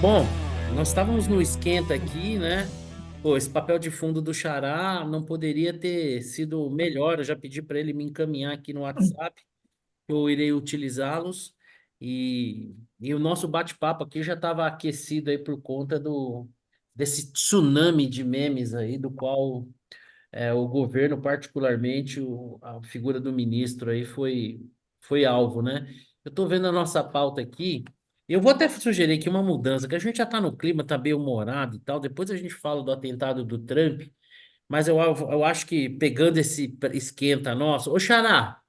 Bom, nós estávamos no esquenta aqui, né? Pô, esse papel de fundo do Xará não poderia ter sido melhor. Eu já pedi para ele me encaminhar aqui no WhatsApp, que eu irei utilizá-los. E o nosso bate-papo aqui já estava aquecido aí por conta desse tsunami de memes aí, do qual o governo, particularmente a figura do ministro aí foi alvo, né? Eu estou vendo a nossa pauta aqui. Eu vou até sugerir aqui uma mudança, que a gente já está no clima, está bem humorado e tal. Depois a gente fala do atentado do Trump, mas eu acho que pegando esse esquenta nosso. Ô, Xará,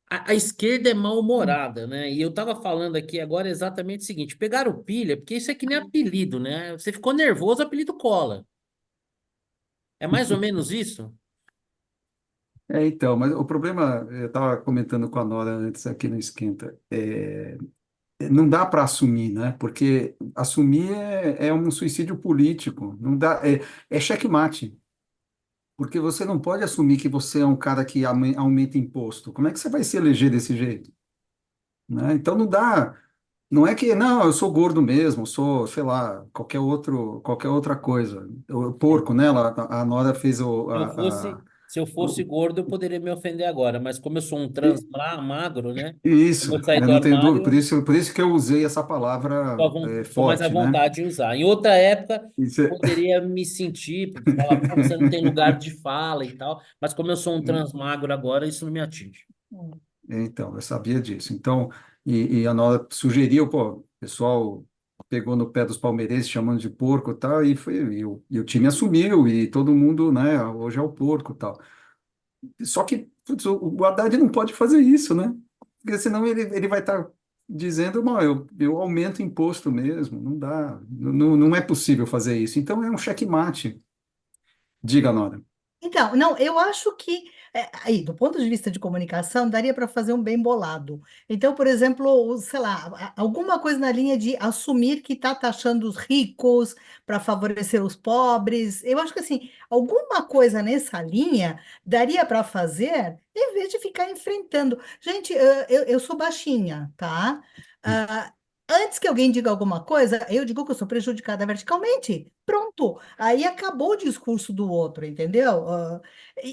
a esquerda é mal-humorada, né? E eu estava falando aqui agora exatamente o seguinte: pegaram pilha, porque isso é que nem apelido, né? Você ficou nervoso, o apelido cola. É mais ou menos isso? Então, mas o problema, eu estava comentando com a Nora antes aqui no Esquenta, não dá para assumir, né? Porque assumir é um suicídio político, não dá, é checkmate, porque você não pode assumir que você é um cara que aumenta imposto. Como é que você vai se eleger desse jeito, né? Então não dá, não é que, não, eu sou gordo mesmo, sou, sei lá, qualquer outra coisa. O porco, né? A Nora fez Se eu fosse gordo, eu poderia me ofender agora, mas como eu sou um trans magro, né? Como Isso, eu saí eu do não tenho dúvida, armário, por isso que eu usei essa palavra tô mais à forte, né? vontade de usar. Em outra época, Isso poderia me sentir, falar, pô, você não tem lugar de fala e tal, mas como eu sou um trans magro agora, isso não me atinge. então, eu sabia disso. Então, e a Nora sugeriu, pô, o pessoal pegou no pé dos palmeirenses chamando de porco e tal, e o time assumiu, e todo mundo, né, hoje é o porco e tal. Só que, putz, o Haddad não pode fazer isso, né? Porque senão ele vai estar dizendo, bom, eu aumento o imposto mesmo, não dá, não é possível fazer isso. Então, é um checkmate. Diga, Nora. Então, não, eu acho que, aí, do ponto de vista de comunicação, daria para fazer um bem bolado. Então, por exemplo, sei lá, alguma coisa na linha de assumir que está taxando os ricos para favorecer os pobres. Eu acho que, assim, alguma coisa nessa linha daria para fazer, em vez de ficar enfrentando. Gente, eu sou baixinha, tá? Ah, antes que alguém diga alguma coisa, eu digo que eu sou prejudicada verticalmente. Pronto. Aí acabou o discurso do outro, entendeu?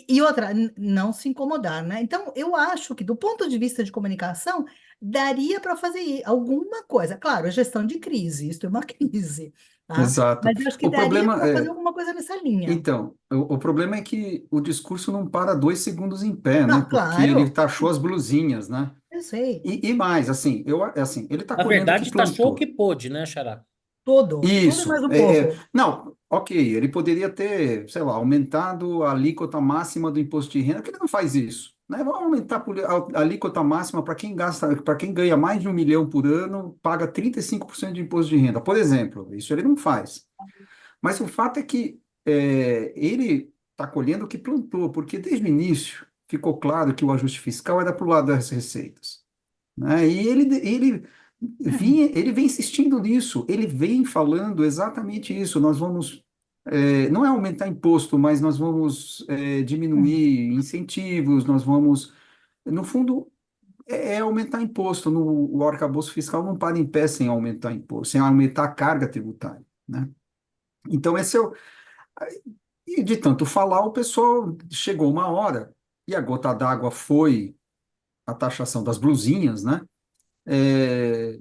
E outra, não se incomodar, né? Então, eu acho que, do ponto de vista de comunicação, daria para fazer alguma coisa. Claro, gestão de crise, isso é uma crise, tá? Exato. Mas eu acho que O daria problema para fazer é, alguma coisa nessa linha. então, o problema é que o discurso não para 2 segundos em pé, né? Não, Porque ele claro, taxou as blusinhas, né? eu sei. E mais, assim, ele está Na colhendo o que verdade, taxou o que plantou. pôde, né, Xará? Tudo e Isso. mais um pouco. Não, ok, ele poderia ter, sei lá, aumentado a alíquota máxima do imposto de renda, que ele não faz isso, né? Vamos aumentar a alíquota máxima para quem gasta, para quem ganha mais de 1 milhão por ano, paga 35% de imposto de renda, por exemplo. Isso ele não faz. Mas o fato é que ele está colhendo o que plantou, porque desde o início ficou claro que o ajuste fiscal era para o lado das receitas, né? E ele vem insistindo nisso, ele vem falando exatamente isso. Nós vamos, não é aumentar imposto, mas nós vamos diminuir incentivos, nós vamos, no fundo, é aumentar imposto. O arcabouço fiscal não para em pé sem aumentar imposto, sem aumentar a carga tributária, né? Então, e de tanto falar, o pessoal chegou uma hora, e a gota d'água foi a taxação das blusinhas, né? É,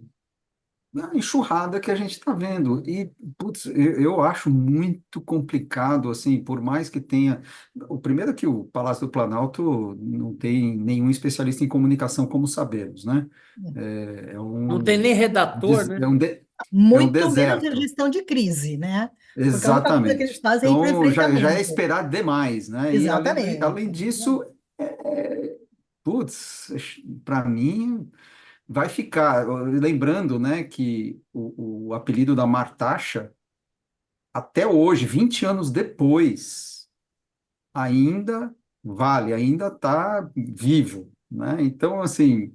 a enxurrada que a gente está vendo. E, putz, eu acho muito complicado, assim, por mais que tenha. O primeiro é que o Palácio do Planalto não tem nenhum especialista em comunicação, como sabemos, né? É, é Não tem nem um, redator, des- né? é um, de- é um Muito menos a deserto. gestão de crise, né? Porque a única coisa que eles Exatamente. fazem é ir para o Então, já é enfrentamento. esperar demais, né? E além Exatamente. disso, putz, para mim, vai ficar. Lembrando, né, que o apelido da Martaxa, até hoje, 20 anos depois, ainda vale, ainda está vivo, né? Então, assim,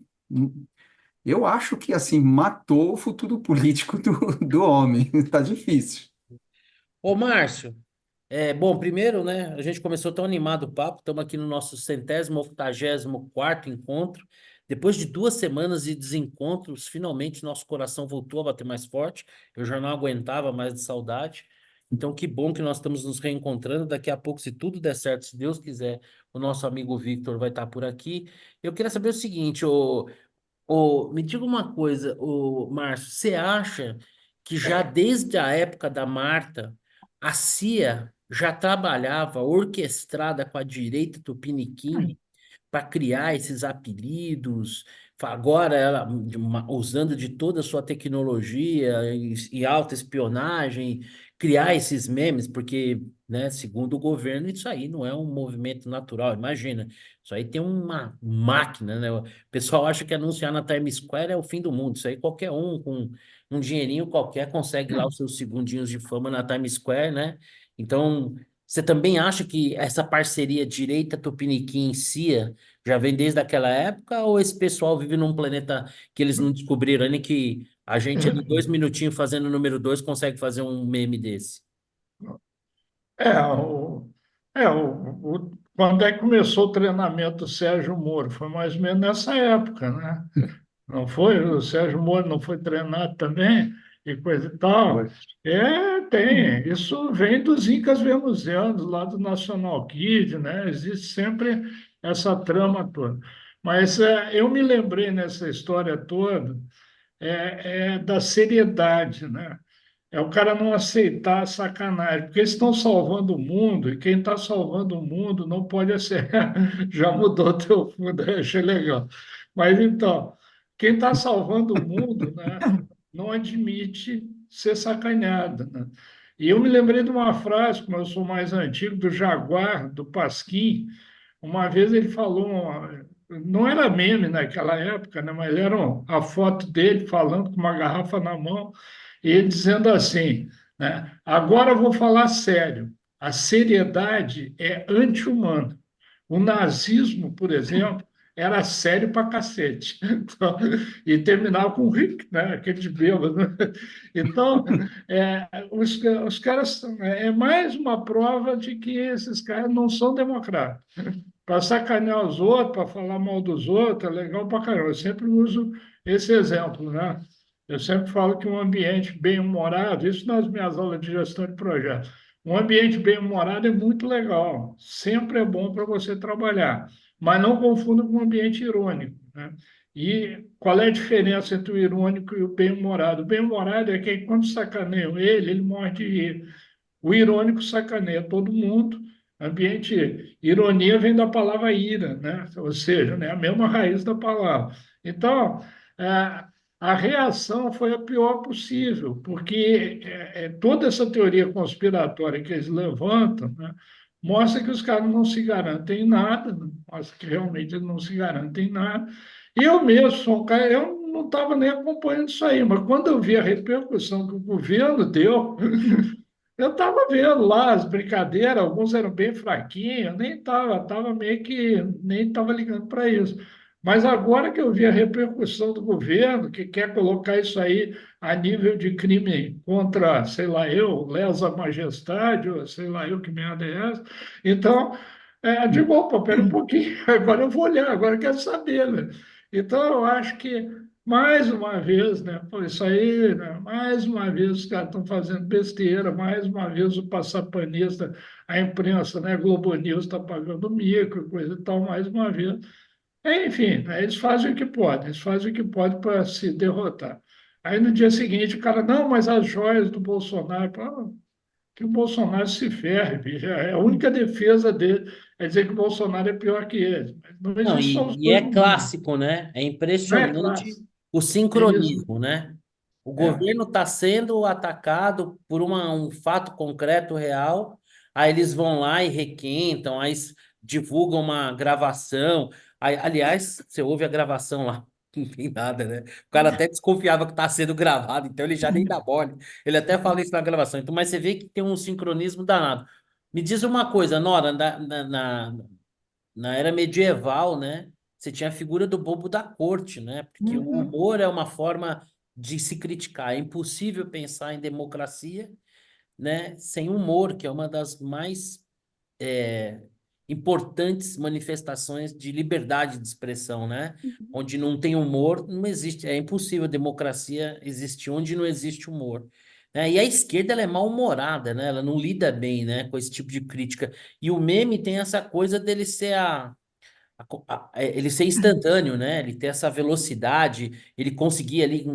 eu acho que, assim, matou o futuro político do homem. Tá difícil. Ô, Márcio, bom, primeiro, né, a gente começou tão animado o papo, estamos aqui no nosso 184º encontro, Depois de 2 semanas de desencontros, finalmente nosso coração voltou a bater mais forte. Eu já não aguentava mais de saudade. Então, que bom que nós estamos nos reencontrando. Daqui a pouco, se tudo der certo, se Deus quiser, o nosso amigo Victor vai estar por aqui. Eu queria saber o seguinte, me diga uma coisa, Márcio, você acha que já desde a época da Marta, a CIA já trabalhava orquestrada com a direita tupiniquim para criar esses apelidos? Agora ela usando de toda a sua tecnologia e autoespionagem, criar esses memes, porque, né, segundo o governo, isso aí não é um movimento natural. Imagina, isso aí tem uma máquina, né? O pessoal acha que anunciar na Times Square é o fim do mundo. Isso aí qualquer um com um dinheirinho qualquer consegue lá os seus segundinhos de fama na Times Square, né? Então, você também acha que essa parceria direita Tupiniquim-CIA já vem desde aquela época, ou esse pessoal vive num planeta que eles não descobriram ainda, que a gente ali 2 minutinhos fazendo o número 2 consegue fazer um meme desse? É, quando é que começou o treinamento do Sérgio Moro? Foi mais ou menos nessa época, né? Não foi? O Sérgio Moro não foi treinado também? E coisa e tal. Foi. Tem. Isso vem dos Incas Venusianos, lá do National Kid, né? Existe sempre essa trama toda. Mas eu me lembrei nessa história toda da seriedade, né? É o cara não aceitar a sacanagem, porque eles estão salvando o mundo, e quem está salvando o mundo não pode ser. Já mudou teu fundo, eu achei legal. Mas então, quem está salvando o mundo, né, não admite ser sacaneado, né? E eu me lembrei de uma frase, como eu sou mais antigo, do Jaguar, do Pasquim. Uma vez ele falou, não era meme naquela época, né, mas era a foto dele falando com uma garrafa na mão e ele dizendo assim, né, agora eu vou falar sério, a seriedade é anti-humana. O nazismo, por exemplo, era sério pra cacete. Então, e terminava com Rick, né? Aquele de bêbado. Né? Então, os caras. É mais uma prova de que esses caras não são democratas. Para sacanear os outros, para falar mal dos outros, é legal para caramba. Eu sempre uso esse exemplo, né? Eu sempre falo que um ambiente bem-humorado, isso nas minhas aulas de gestão de projetos, um ambiente bem-humorado é muito legal, sempre é bom para você trabalhar, mas não confunda com um ambiente irônico, né? E qual é a diferença entre o irônico e o bem-humorado? O bem-humorado é que quando sacaneiam ele morre de rir. O irônico sacaneia todo mundo. Ambiente, ironia vem da palavra ira, né? Ou seja, né, a mesma raiz da palavra. Então, a reação foi a pior possível, porque toda essa teoria conspiratória que eles levantam, né, mostra que os caras não se garantem em nada, né? Mostra que realmente eles não se garantem em nada. E eu mesmo sou um cara, eu não estava nem acompanhando isso aí, mas quando eu vi a repercussão que o governo deu, eu estava vendo lá as brincadeiras, alguns eram bem fraquinhos, nem estava meio que nem estava ligando para isso. Mas agora que eu vi a repercussão do governo, que quer colocar isso aí a nível de crime contra, sei lá eu, lesa majestade, ou sei lá eu que merda é essa, então, eu digo, opa, pera um pouquinho, agora eu vou olhar, agora eu quero saber, né? Então, eu acho que mais uma vez, né? Pô, isso aí, né? Mais uma vez os caras estão fazendo besteira, mais uma vez o passapanista, a imprensa, né? Globo News está pagando mico, coisa e tal, mais uma vez. Enfim, né, eles fazem o que podem, eles fazem o que podem para se derrotar. Aí no dia seguinte o cara, não, mas as joias do Bolsonaro, pô, que o Bolsonaro se ferre, bicho. A única defesa dele é dizer que o Bolsonaro é pior que ele. Mas não Não, existe só os e dois é no mundo. clássico, né? É Não é impressionante classe. o É isso. sincronismo, né? O É. governo está sendo atacado por um fato concreto, real, aí eles vão lá e requentam, aí divulgam uma gravação. Aí, aliás, você ouve a gravação lá, não tem nada, né? O cara até desconfiava que está sendo gravado, então ele já nem dá mole. Ele até fala isso na gravação. Então, mas você vê que tem um sincronismo danado. Me diz uma coisa, Nora, na era medieval, né? Você tinha a figura do bobo da corte, né? Porque o Uhum. humor é uma forma de se criticar. É impossível pensar em democracia, né, sem humor, que é uma das mais importantes manifestações de liberdade de expressão, né? Onde não tem humor, não existe, é impossível a democracia existir onde não existe humor. Né? E a esquerda, ela é mal-humorada, né? Ela não lida bem, né, com esse tipo de crítica. E o meme tem essa coisa dele ser ele ser instantâneo, né? Ele ter essa velocidade, ele conseguir ali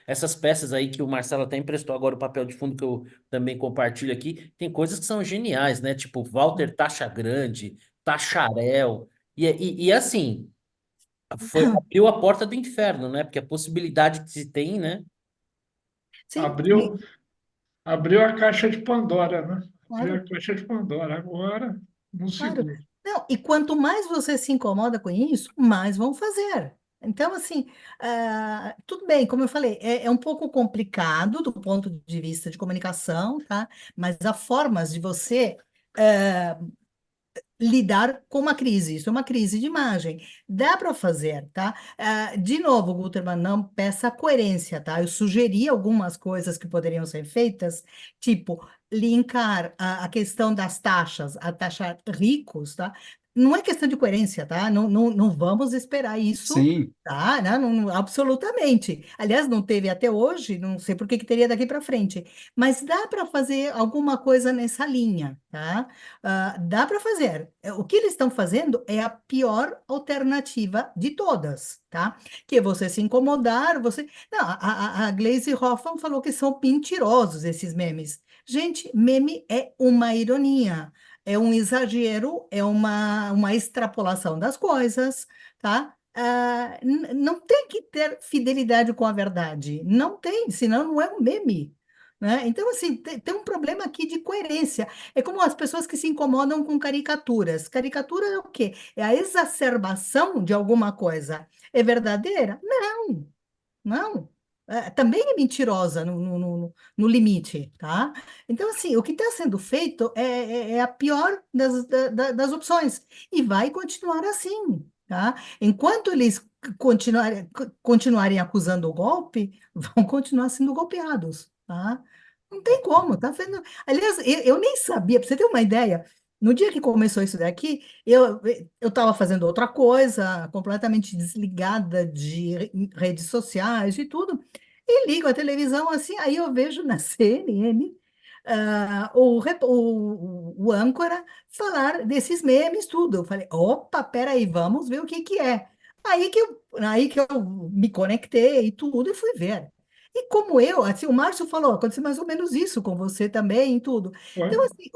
essas peças aí que o Marcelo até emprestou agora o papel de fundo que eu também compartilho aqui, tem coisas que são geniais, né? Tipo Walter Taxa Grande, Tacharel, e assim, abriu a porta do inferno, né? Porque a possibilidade que se tem, né? Sim, Abriu, abriu a caixa de Pandora, né? Abriu claro. a caixa de Pandora. Agora, não Claro. segura. Não, e quanto mais você se incomoda com isso, mais vão fazer. Então, assim, tudo bem, como eu falei, é um pouco complicado do ponto de vista de comunicação, tá? Mas há formas de você eh, lidar com uma crise. Isso é uma crise de imagem. Dá para fazer, tá? De novo, Guterman, não peça coerência, tá? Eu sugeri algumas coisas que poderiam ser feitas, tipo linkar a questão das taxas, a taxar ricos, tá? Não é questão de coerência, tá? Não vamos esperar isso, Sim, tá? Absolutamente. Aliás, não teve até hoje, não sei por que que teria daqui para frente, mas dá para fazer alguma coisa nessa linha, tá? Dá para fazer. O que eles estão fazendo é a pior alternativa de todas, tá? Que é você se incomodar, você... Não, a Glaze Hoffman falou que são mentirosos esses memes. Gente, meme é uma ironia, é um exagero, é uma extrapolação das coisas, tá? Não tem que ter fidelidade com a verdade. Não tem, senão não é um meme. Né? Então, assim, tem um problema aqui de coerência. É como as pessoas que se incomodam com caricaturas. Caricatura é o quê? É a exacerbação de alguma coisa. É verdadeira? Não, não. Também é mentirosa no limite, tá? Então, assim, o que está sendo feito é a pior das opções. E vai continuar assim, tá? Enquanto eles continuarem acusando o golpe, vão continuar sendo golpeados, tá? Não tem como, tá vendo? Aliás, eu nem sabia, para você ter uma ideia, no dia que começou isso daqui, eu estava fazendo outra coisa, completamente desligada de redes sociais e tudo, e ligo a televisão assim, aí eu vejo na CNN o âncora falar desses memes, tudo. Eu falei, opa, peraí, vamos ver o que que é. Aí que eu me conectei e tudo e fui ver. E como eu, assim, o Márcio falou, aconteceu mais ou menos isso com você também e tudo. Foi. Então, assim,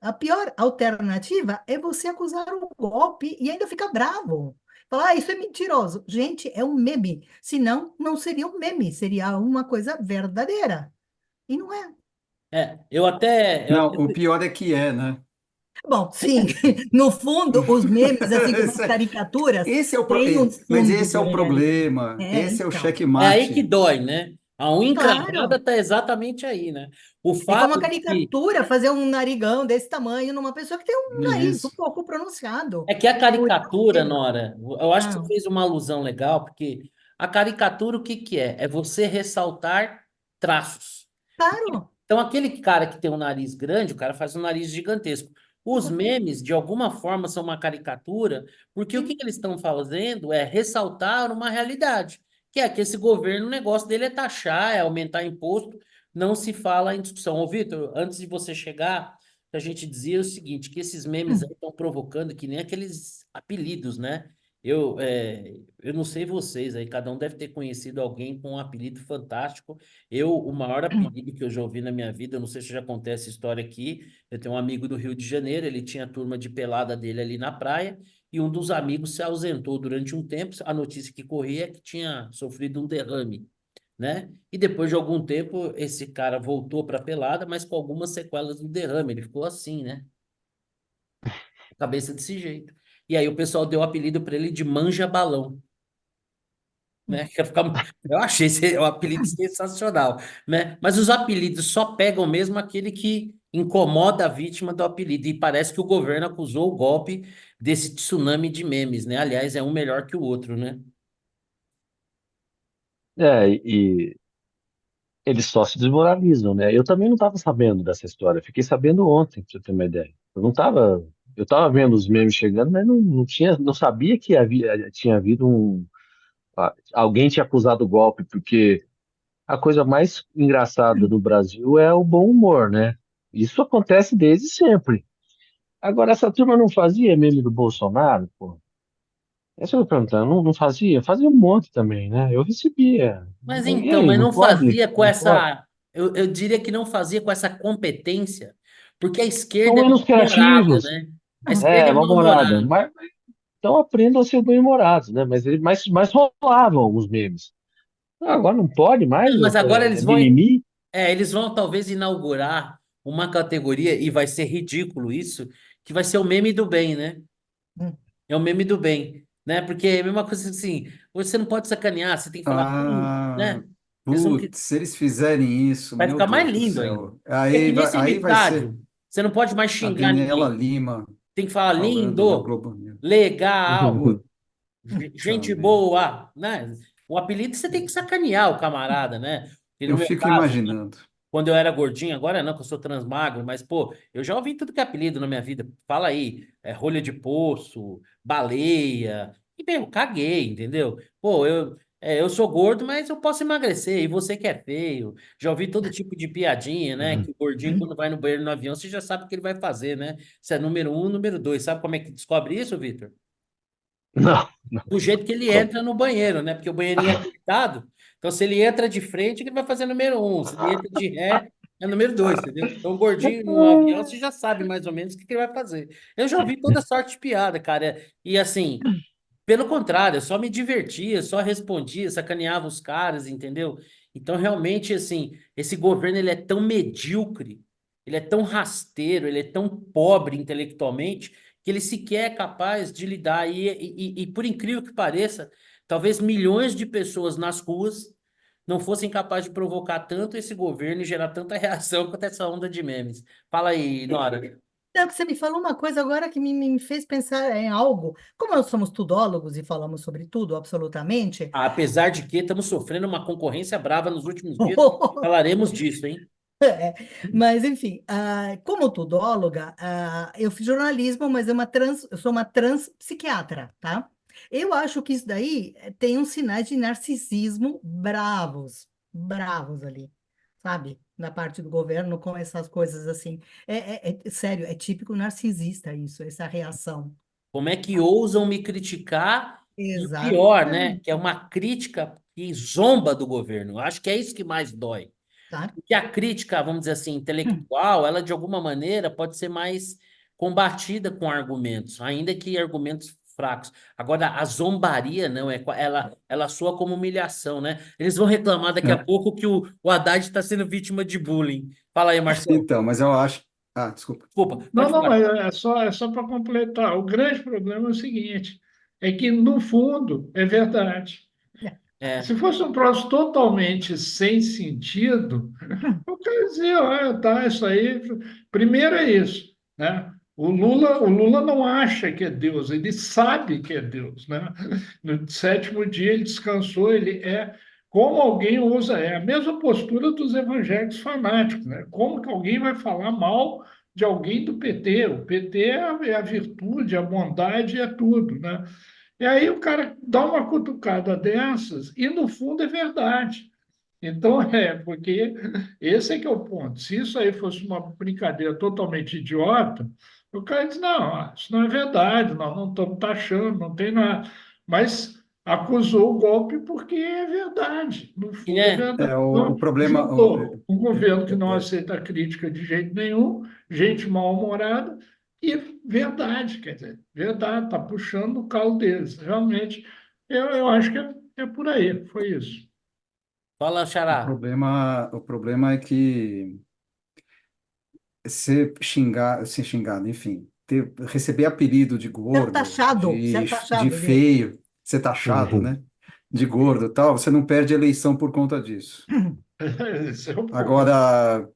a pior alternativa é você acusar o golpe e ainda ficar bravo. Falar, isso é mentiroso. Gente, é um meme. Senão, não seria um meme, seria uma coisa verdadeira. E não é. Eu não, até o pior é que é, né? Bom, sim, no fundo, os memes, assim como as Esse é caricaturas, esse é têm um mas fundo esse de é o realidade. problema, esse é o Então, É aí que checkmate. dói, né? A unha encravada claro. está exatamente aí, né? O É como a fato de que caricatura fazer um narigão desse tamanho numa pessoa que tem um nariz um Isso. pouco pronunciado. é que a O caricatura, exagero. Nora, eu acho que você Não, fez uma alusão legal, porque a caricatura o que que é? É você ressaltar traços. claro. Então, aquele cara que tem um nariz grande, o cara faz um nariz gigantesco. Os Exatamente. memes, de alguma forma, são uma caricatura, porque o que Sim. que eles estão fazendo é ressaltar uma realidade, que é que esse governo, o negócio dele é taxar, é aumentar imposto, não se fala em discussão. Ô, Vitor, antes de você chegar, a gente dizia o seguinte, que esses memes aí estão provocando que nem aqueles apelidos, né? Eu não sei vocês aí, cada um deve ter conhecido alguém com um apelido fantástico. O maior apelido que eu já ouvi na minha vida, eu não sei se já contei essa história aqui. Eu tenho um amigo do Rio de Janeiro, ele tinha a turma de pelada dele ali na praia, e um dos amigos se ausentou durante um tempo. A notícia que corria é que tinha sofrido um derrame, né? E depois de algum tempo, esse cara voltou para a pelada, mas com algumas sequelas do derrame. Ele ficou assim, né? Cabeça desse jeito. E aí o pessoal deu o apelido para ele de Manja Balão, né? Eu achei esse o apelido sensacional, né? Mas os apelidos só pegam mesmo aquele que incomoda a vítima do apelido. E parece que o governo acusou o golpe desse tsunami de memes, né? Aliás, é um melhor que o outro, né? E eles só se desmoralizam, né? Eu também não estava sabendo dessa história, fiquei sabendo ontem, pra você ter uma ideia. Eu não estava. Eu tava vendo os memes chegando, mas não sabia que tinha havido alguém tinha acusado o golpe, porque a coisa mais engraçada no Brasil é o bom humor, né? Isso acontece desde sempre. Agora, essa turma não fazia meme do Bolsonaro, pô? Essa eu tô perguntando, não fazia? Fazia um monte também, né? Eu recebia. Mas E então, aí, mas não não pode? fazia com Não pode? essa. Eu diria que não fazia com essa competência, porque a São esquerda é menos mal-humorada, criativos. né? A esquerda é Mal-humorada. mal-humorada. Mas então aprendam a ser bem-humorados, né? Mas rolavam alguns memes. Agora não pode mais, Não, mas agora é mimimi. eles vão talvez inaugurar uma categoria, e vai ser ridículo isso, que vai ser o meme do bem, né? Hum. É o meme do bem, né? Porque é a mesma coisa assim, você não pode sacanear, você tem que falar, Ah, né? Eles vão, putz, se eles fizerem isso, vai meu ficar mais Deus do lindo ainda. céu. É que nesse Aí vai ser estádio, você não pode mais a xingar Daniela ninguém. Lima Tem que falar falando na lindo, Globo News. legal, Puta gente merda. boa, né? O apelido você tem que sacanear o camarada, né? E no Eu meu fico caso, imaginando. quando eu era gordinho, agora não, que eu sou transmagro, mas, pô, eu já ouvi tudo que é apelido na minha vida. Fala aí, rolha de poço, baleia. E, meu, caguei, entendeu? Pô, eu sou gordo, mas eu posso emagrecer. E você que é feio. Já ouvi todo tipo de piadinha, né? Que o gordinho, quando vai no banheiro no avião, você já sabe o que ele vai fazer, né? Se é número um, número dois. Sabe como é que descobre isso, Vitor? Não, não. Do jeito que ele Como? entra no banheiro, né? Porque o banheirinho é deitado. Então, se ele entra de frente, ele vai fazer número um. Se ele entra de ré, é número dois, entendeu? Então, o gordinho no avião, você já sabe mais ou menos o que que ele vai fazer. Eu já ouvi toda sorte de piada, cara. E assim, pelo contrário, eu só me divertia, só respondia, sacaneava os caras, entendeu? Então, realmente, assim, esse governo ele é tão medíocre, ele é tão rasteiro, ele é tão pobre intelectualmente, que ele sequer é capaz de lidar. E por incrível que pareça, talvez milhões de pessoas nas ruas não fossem capazes de provocar tanto esse governo e gerar tanta reação quanto essa onda de memes. Fala aí, Nora. Não, que você me falou uma coisa agora que me fez pensar em algo. Como nós somos tudólogos e falamos sobre tudo, absolutamente, Apesar de que estamos sofrendo uma concorrência brava nos últimos dias, falaremos disso, hein? é, mas enfim, como tudóloga, eu fiz jornalismo, mas eu sou uma transpsiquiatra, tá? Eu acho que isso daí tem uns sinais de narcisismo bravos, bravos ali, sabe? Na parte do governo, com essas coisas assim. Sério, é típico narcisista isso, essa reação. Como é que ousam me criticar? E o pior, né? Exatamente, Que é uma crítica que zomba do governo. Eu acho que é isso que mais dói. tá? Porque a crítica, vamos dizer assim, intelectual, ela de alguma maneira pode ser mais combatida com argumentos, ainda que argumentos fracos. Agora, a zombaria, não, ela soa como humilhação, né? Eles vão reclamar daqui a É. pouco que o Haddad está sendo vítima de bullying. Fala aí, Marcelo. Então, mas eu acho. Ah, desculpa. Desculpa, Não, pode não, falar. mas é só para completar. O grande problema é o seguinte, é que, no fundo, é verdade. É, Se fosse um troço totalmente sem sentido, eu quero dizer, olha, tá, isso aí. Primeiro é isso, né? O Lula não acha que é Deus, ele sabe que é Deus, né? No sétimo dia ele descansou, ele é como alguém usa, é a mesma postura dos evangélicos fanáticos, né? Como que alguém vai falar mal de alguém do PT? O PT é a virtude, a bondade, é tudo, né? E aí o cara dá uma cutucada dessas e no fundo é verdade. Então, porque esse é que é o ponto. Se isso aí fosse uma brincadeira totalmente idiota, o cara diz, não, isso não é verdade, nós não estamos taxando, não tem nada. Mas acusou o golpe porque é verdade, no e, fundo é né? verdade. O Então, problema. juntou um governo que não É, é, aceita crítica de jeito nenhum, gente mal-humorada, e verdade, quer dizer, verdade, está puxando o calo deles. Realmente, eu acho que é por aí, foi isso. Fala, Xará. o problema é que ser xingado, enfim, receber apelido de gordo, Ser de taxado de... feio, ser taxado, Uhum. né? De gordo e tal, você não perde eleição por conta disso. Esse é o ponto. Agora,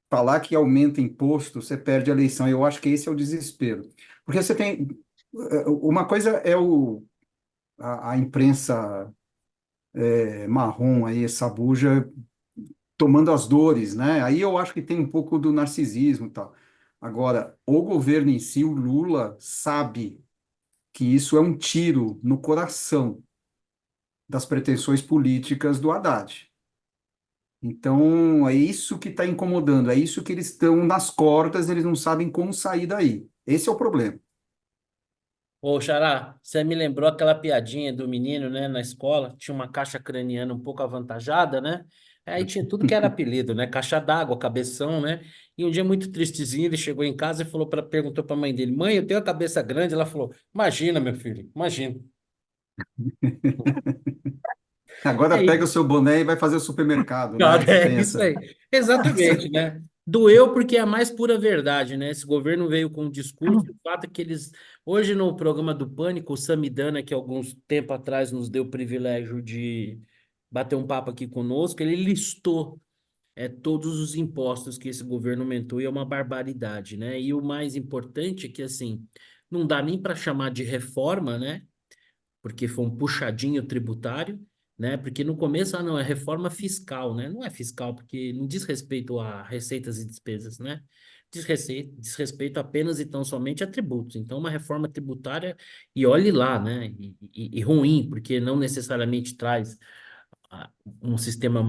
falar que aumenta imposto, você perde a eleição. Eu acho que esse é o desespero. Porque você tem. Uma coisa é a imprensa marrom aí, essa buja tomando as dores, né? Aí eu acho que tem um pouco do narcisismo e tal. Agora, o governo em si, o Lula, sabe que isso é um tiro no coração das pretensões políticas do Haddad. Então, é isso que está incomodando, é isso que eles estão nas cordas, eles não sabem como sair daí. Esse é o problema. Ô, Xará, você me lembrou aquela piadinha do menino, né, na escola, tinha uma caixa craniana um pouco avantajada, né? Aí tinha tudo que era apelido, né? Caixa d'água, cabeção, né? E um dia muito tristezinho, ele chegou em casa e perguntou para a mãe dele: "Mãe, eu tenho a cabeça grande". Ela falou: "Imagina, meu filho, imagina". Agora É pega o isso. seu boné e vai fazer o supermercado, né? Cara, Você é tem isso essa. aí. Exatamente, né? Doeu porque é a mais pura verdade, né? Esse governo veio com um discurso, o fato é que eles, hoje no programa do Pânico, o Samidana, que alguns tempo atrás nos deu o privilégio de bater um papo aqui conosco, ele listou todos os impostos que esse governo aumentou e é uma barbaridade, né? E o mais importante é que, assim, não dá nem para chamar de reforma, né? Porque foi um puxadinho tributário, né? Porque no começo, não, é reforma fiscal, né? Não é fiscal, porque não diz respeito a receitas e despesas, né? Diz respeito apenas e tão somente a tributos. Então, uma reforma tributária, e olhe lá, né? E ruim, porque não necessariamente traz um sistema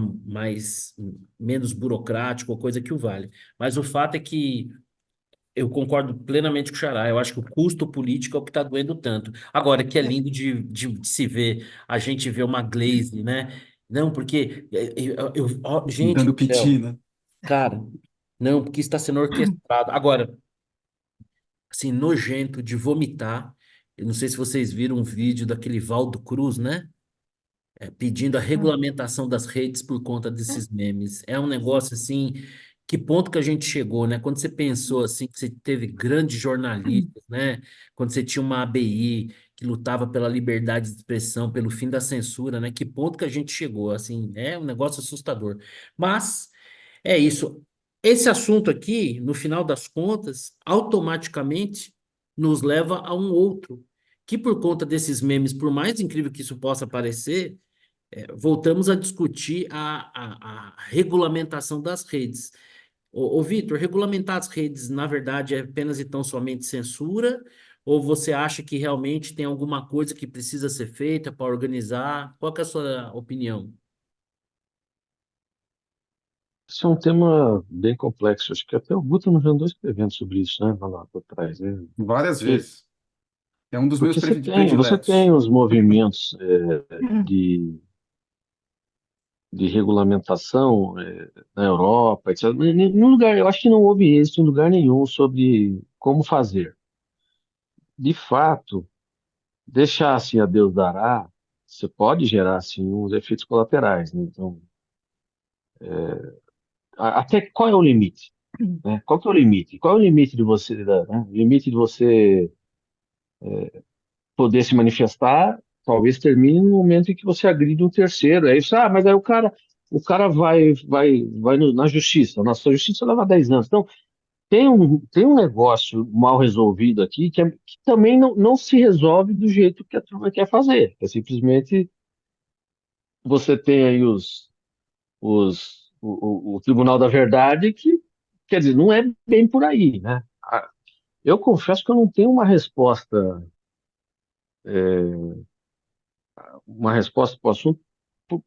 menos burocrático ou coisa que o vale. Mas o fato é que eu concordo plenamente com o Xará. Eu acho que o custo político é o que está doendo tanto. Agora, que é lindo de se ver, a gente vê uma Glaze, né? Não, porque gente Dando do piti, céu, né? cara, não, porque está sendo orquestrado. Agora, assim, nojento de vomitar. Eu não sei se vocês viram um vídeo daquele Valdo Cruz, né? Pedindo a regulamentação das redes por conta desses memes. É um negócio assim, que ponto que a gente chegou, né? Quando você pensou assim, que você teve grandes jornalistas, né? Quando você tinha uma ABI que lutava pela liberdade de expressão, pelo fim da censura, né? Que ponto que a gente chegou, assim, é um negócio assustador. Mas é isso. Esse assunto aqui, no final das contas, automaticamente nos leva a um outro, que por conta desses memes, por mais incrível que isso possa parecer, voltamos a discutir a regulamentação das redes. Vitor, regulamentar as redes, na verdade, é apenas e tão somente censura? Ou você acha que realmente tem alguma coisa que precisa ser feita para organizar? Qual que é a sua opinião? Esse é um tema bem complexo. Acho que até o Guto nos andou escrevendo sobre isso, né, lá atrás, né? Várias Porque, vezes. É um dos meus porque você tem prediletos. os movimentos de regulamentação na Europa, etc. Nenhum lugar, eu acho que não houve êxito em lugar nenhum sobre como fazer. De fato, deixar assim a Deus dará, você pode gerar assim uns efeitos colaterais, né? Então, até qual é o limite, né? Qual que é o limite? Qual é o limite de você, né? O limite de você poder se manifestar, talvez termine no momento em que você agride um terceiro. É isso, mas aí o cara vai na justiça. Nossa, a justiça leva 10 anos. Então, tem um negócio mal resolvido aqui que também não se resolve do jeito que a turma quer fazer. É simplesmente você tem aí o Tribunal da Verdade que, quer dizer, não é bem por aí, né? Eu confesso que eu não tenho uma resposta para o assunto,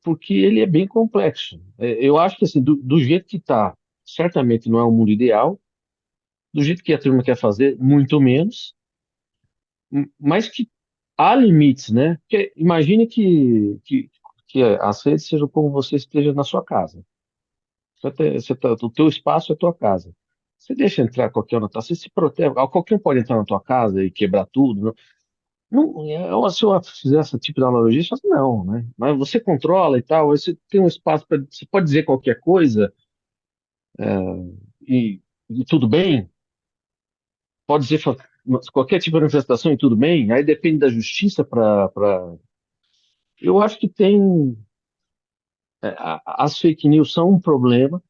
porque ele é bem complexo. Eu acho que, assim, do jeito que está, certamente não é o mundo ideal, do jeito que a turma quer fazer, muito menos, mas que há limites, né? Porque imagine que as redes sejam como você esteja na sua casa. O teu espaço é a tua casa. Você deixa entrar qualquer um na tua, você se protege. Qualquer um pode entrar na tua casa e quebrar tudo. Não, se eu fizer esse tipo de analogia, eu falo, assim, não, né? Mas você controla e tal, aí você tem um espaço para. Você pode dizer qualquer coisa e tudo bem, pode dizer qualquer tipo de manifestação e tudo bem, aí depende da justiça para. Eu acho que tem. As fake news são um problema.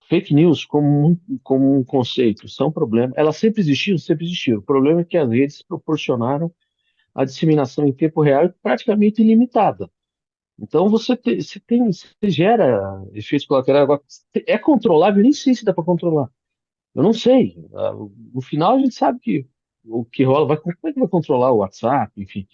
Fake news, como um conceito, são um problema. Elas sempre existiram, sempre existiram. O problema é que as redes proporcionaram a disseminação em tempo real praticamente ilimitada. Então você gera efeitos colaterais. Agora, é controlável? Nem sei se dá para controlar. Eu não sei. No final a gente sabe que o que rola, como é que vai controlar o WhatsApp, enfim.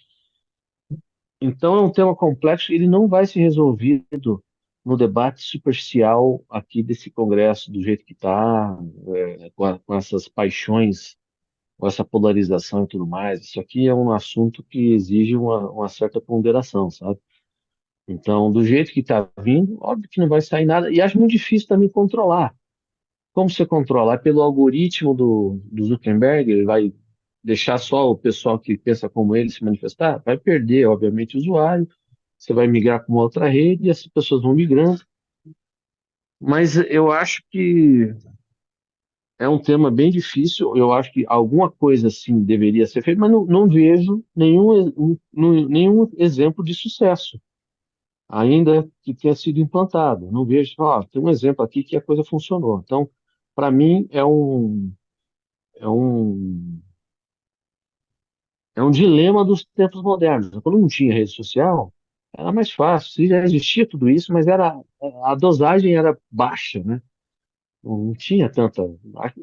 Então é um tema complexo, ele não vai ser resolvido no debate superficial aqui desse Congresso, do jeito que está, com essas paixões, com essa polarização e tudo mais. Isso aqui é um assunto que exige uma certa ponderação, sabe? Então, do jeito que está vindo, óbvio que não vai sair nada. E acho muito difícil também controlar. Como você controla? É pelo algoritmo do Zuckerberg, ele vai deixar só o pessoal que pensa como ele se manifestar? Vai perder, obviamente, o usuário, você vai migrar para uma outra rede e essas pessoas vão migrando. Mas eu acho que é um tema bem difícil, eu acho que alguma coisa assim deveria ser feita, mas não vejo nenhum exemplo de sucesso, ainda que tenha sido implantado. Não vejo, tem um exemplo aqui que a coisa funcionou. Então, para mim, é um É um dilema dos tempos modernos. Quando não tinha rede social, era mais fácil. Se já existia tudo isso, mas a dosagem era baixa, né? Não tinha tanta.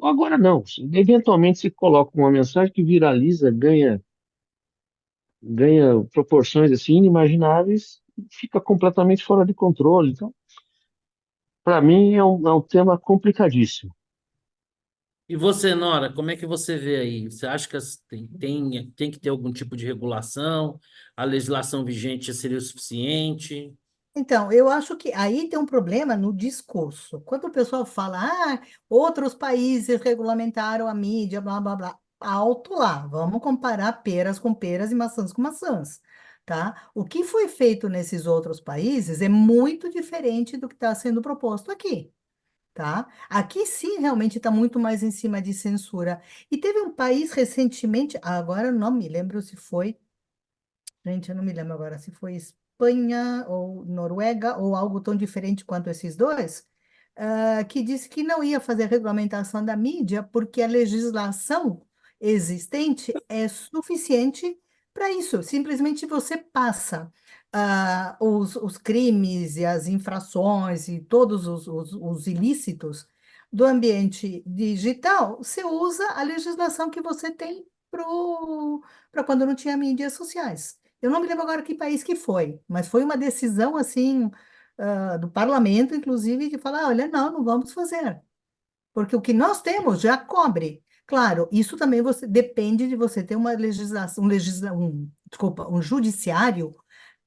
Agora não. Eventualmente se coloca uma mensagem que viraliza, ganha proporções assim inimagináveis, e fica completamente fora de controle. Então, para mim é um tema complicadíssimo. E você, Nora, como é que você vê aí? Você acha que tem que ter algum tipo de regulação? A legislação vigente já seria o suficiente? Então, eu acho que aí tem um problema no discurso. Quando o pessoal fala, outros países regulamentaram a mídia, blá, blá, blá, alto lá, vamos comparar peras com peras e maçãs com maçãs, tá? O que foi feito nesses outros países é muito diferente do que está sendo proposto aqui. Tá? Aqui sim, realmente está muito mais em cima de censura. E teve um país recentemente, agora não me lembro se foi. Gente, eu não me lembro agora se foi Espanha ou Noruega ou algo tão diferente quanto esses dois, que disse que não ia fazer regulamentação da mídia porque a legislação existente é suficiente para isso. Simplesmente você passa os crimes e as infrações e todos os ilícitos do ambiente digital, você usa a legislação que você tem para quando não tinha mídias sociais. Eu não me lembro agora que país que foi, mas foi uma decisão assim, do parlamento, inclusive, de falar, olha, não vamos fazer, porque o que nós temos já cobre. Claro, isso também depende de você ter uma legislação, desculpa, um judiciário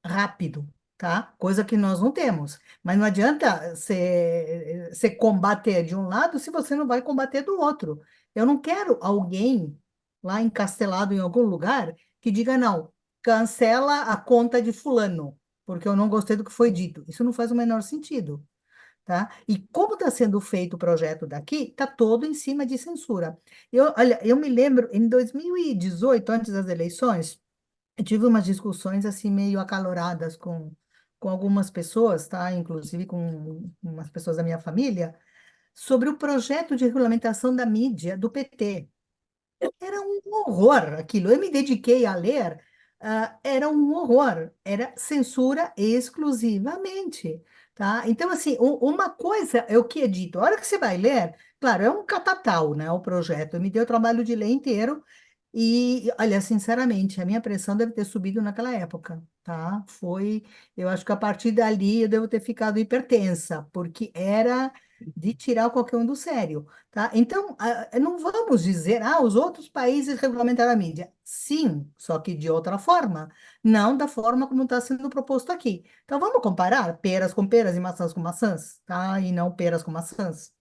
rápido, tá? Coisa que nós não temos. Mas não adianta você combater de um lado se você não vai combater do outro. Eu não quero alguém lá encastelado em algum lugar que diga, não, cancela a conta de fulano, porque eu não gostei do que foi dito. Isso não faz o menor sentido. Tá? E como está sendo feito o projeto daqui, está todo em cima de censura. Olha, eu me lembro, em 2018, antes das eleições, eu tive umas discussões assim meio acaloradas com algumas pessoas, tá? Inclusive com umas pessoas da minha família, sobre o projeto de regulamentação da mídia do PT. Era um horror aquilo. Eu me dediquei a ler, era um horror. Era censura exclusivamente, tá? Então, assim, uma coisa é o que é dito. A hora que você vai ler, claro, é um catatal, né, o projeto. Eu me dei o trabalho de ler inteiro e, olha, sinceramente, a minha pressão deve ter subido naquela época, tá? Eu acho que a partir dali eu devo ter ficado hipertensa, porque era de tirar qualquer um do sério. Tá? Então, não vamos dizer, os outros países regulamentaram a mídia. Sim, só que de outra forma, não da forma como está sendo proposto aqui. Então, vamos comparar peras com peras e maçãs com maçãs, tá? E não peras com maçãs.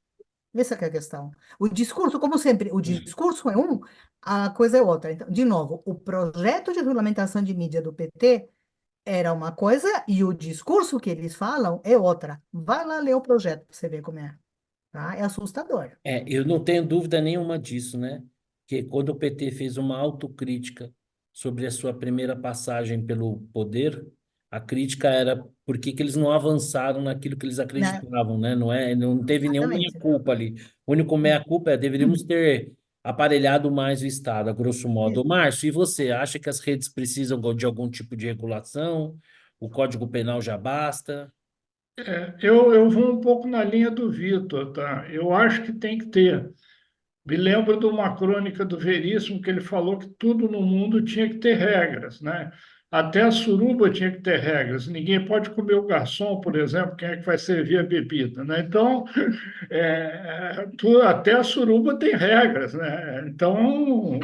Essa que é a questão. O discurso, como sempre, o discurso é um, a coisa é outra. Então, de novo, o projeto de regulamentação de mídia do PT era uma coisa e o discurso que eles falam é outra. Vai lá ler o projeto para você ver como é. Tá? É assustador. Eu não tenho dúvida nenhuma disso, né? Que quando o PT fez uma autocrítica sobre a sua primeira passagem pelo poder, a crítica era por que que eles não avançaram naquilo que eles Né? acreditavam, né? Não teve nenhum Exatamente. meia-culpa ali. O único meia-culpa é deveríamos ter aparelhado mais o Estado, a grosso modo. Ô, Márcio, e você acha que as redes precisam de algum tipo de regulação? O Código Penal já basta? Eu vou um pouco na linha do Vitor, tá? Eu acho que tem que ter. Me lembro de uma crônica do Veríssimo que ele falou que tudo no mundo tinha que ter regras, né? Até a suruba tinha que ter regras. Ninguém pode comer o garçom, por exemplo, quem é que vai servir a bebida, né? Então, até a suruba tem regras, né? Então,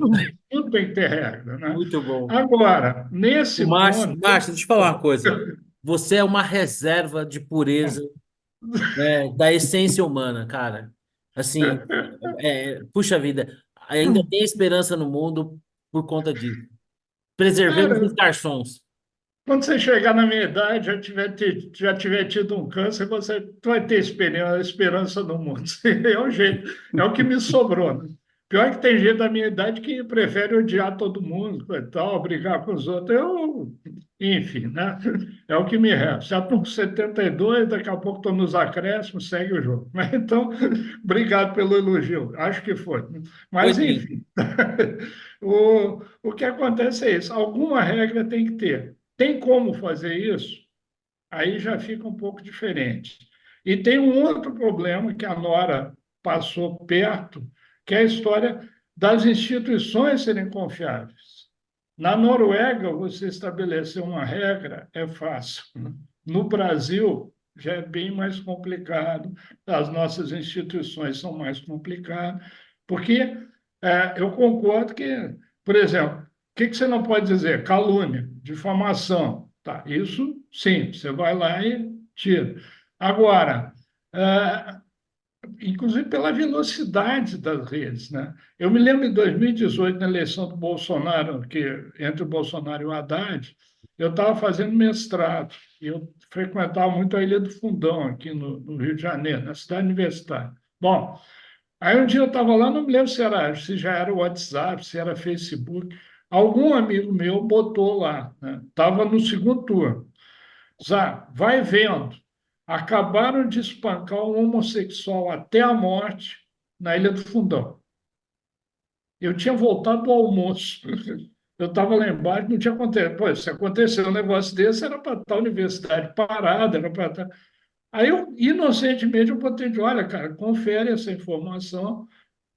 tudo tem que ter regra, né? Muito bom. Agora, O nesse Márcio, ponto, Márcio, deixa eu te falar uma coisa. Você é uma reserva de pureza, né, da essência humana, cara. Assim, puxa vida, ainda tem esperança no mundo por conta disso. Preservemos os cara, garçons. quando você chegar na minha idade, já tiver tido um câncer, tu vai ter esperança no mundo. É o jeito, é o que me sobrou, né? Pior que tem gente da minha idade que prefere odiar todo mundo, e tal, brigar com os outros. Enfim, né? É o que me resta. Já estou com 72, daqui a pouco estou nos acréscimos, segue o jogo. Mas então, obrigado pelo elogio. Acho que foi. Foi Mas, sim. enfim, o que acontece é isso. Alguma regra tem que ter. Tem como fazer isso? Aí já fica um pouco diferente. E tem um outro problema que a Nora passou perto, que é a história das instituições serem confiáveis. Na Noruega, você estabelecer uma regra é fácil. No Brasil, já é bem mais complicado, as nossas instituições são mais complicadas, porque eu concordo que, por exemplo, o que você não pode dizer? Calúnia, difamação. Tá, isso sim, você vai lá e tira. Agora, é, inclusive pela velocidade das redes, né? Eu me lembro em 2018, na eleição do Bolsonaro, que entre o Bolsonaro e o Haddad, eu estava fazendo mestrado e eu frequentava muito a Ilha do Fundão, aqui no Rio de Janeiro, na cidade universitária. Bom, aí um dia eu estava lá, não me lembro se já era o WhatsApp, se era Facebook. Algum amigo meu botou lá, né? Estava no segundo turno. Zá, vai vendo. Acabaram de espancar um homossexual até a morte na Ilha do Fundão. Eu tinha voltado do almoço. Eu estava lá embaixo, não tinha acontecido. Pô, se aconteceu um negócio desse, era para estar a universidade parada, era para estar. Aí eu, inocentemente, eu botei de olha, cara, confere essa informação,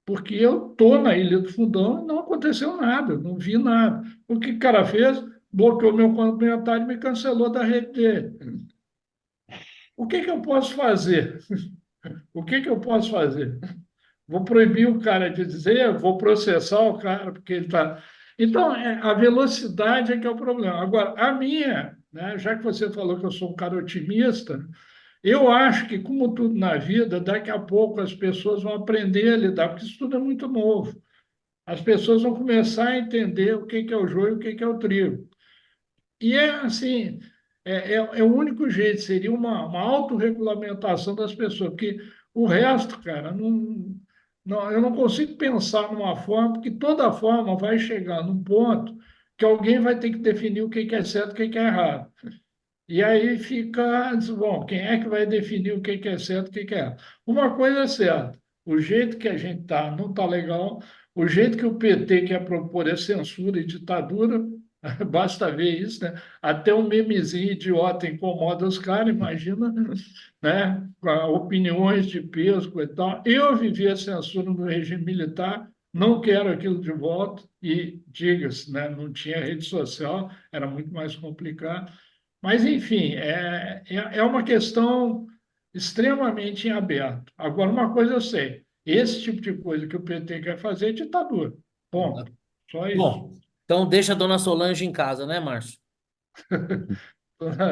porque eu estou na Ilha do Fundão e não aconteceu nada, não vi nada. O que o cara fez? Bloqueou meu comentário e me cancelou da rede dele. O que que eu posso fazer? O que que eu posso fazer? Vou proibir o cara de dizer, vou processar o cara porque ele está. Então, a velocidade é que é o problema. Agora, a minha, né, já que você falou que eu sou um cara otimista, eu acho que, como tudo na vida, daqui a pouco as pessoas vão aprender a lidar, porque isso tudo é muito novo. As pessoas vão começar a entender o que que é o joio e o que que é o trigo. E é assim, é o único jeito, seria uma autorregulamentação das pessoas, porque o resto, cara, eu não consigo pensar numa forma, porque toda forma vai chegar num ponto que alguém vai ter que definir o que que é certo e o que que é errado. E aí fica, bom, quem é que vai definir o que que é certo e o que que é errado? Uma coisa é certa, o jeito que a gente está não está legal, o jeito que o PT quer propor é censura e ditadura. Basta ver isso, né? Até um memezinho idiota incomoda os caras, imagina, né? Com opiniões de peso e tal. Eu vivi a censura no regime militar, não quero aquilo de volta, e diga-se, né? Não tinha rede social, era muito mais complicado. Mas, enfim, é uma questão extremamente em aberto. Agora, uma coisa eu sei: esse tipo de coisa que o PT quer fazer é ditadura. Ponto. Só isso. Bom, então deixa a dona Solange em casa, né, Márcio?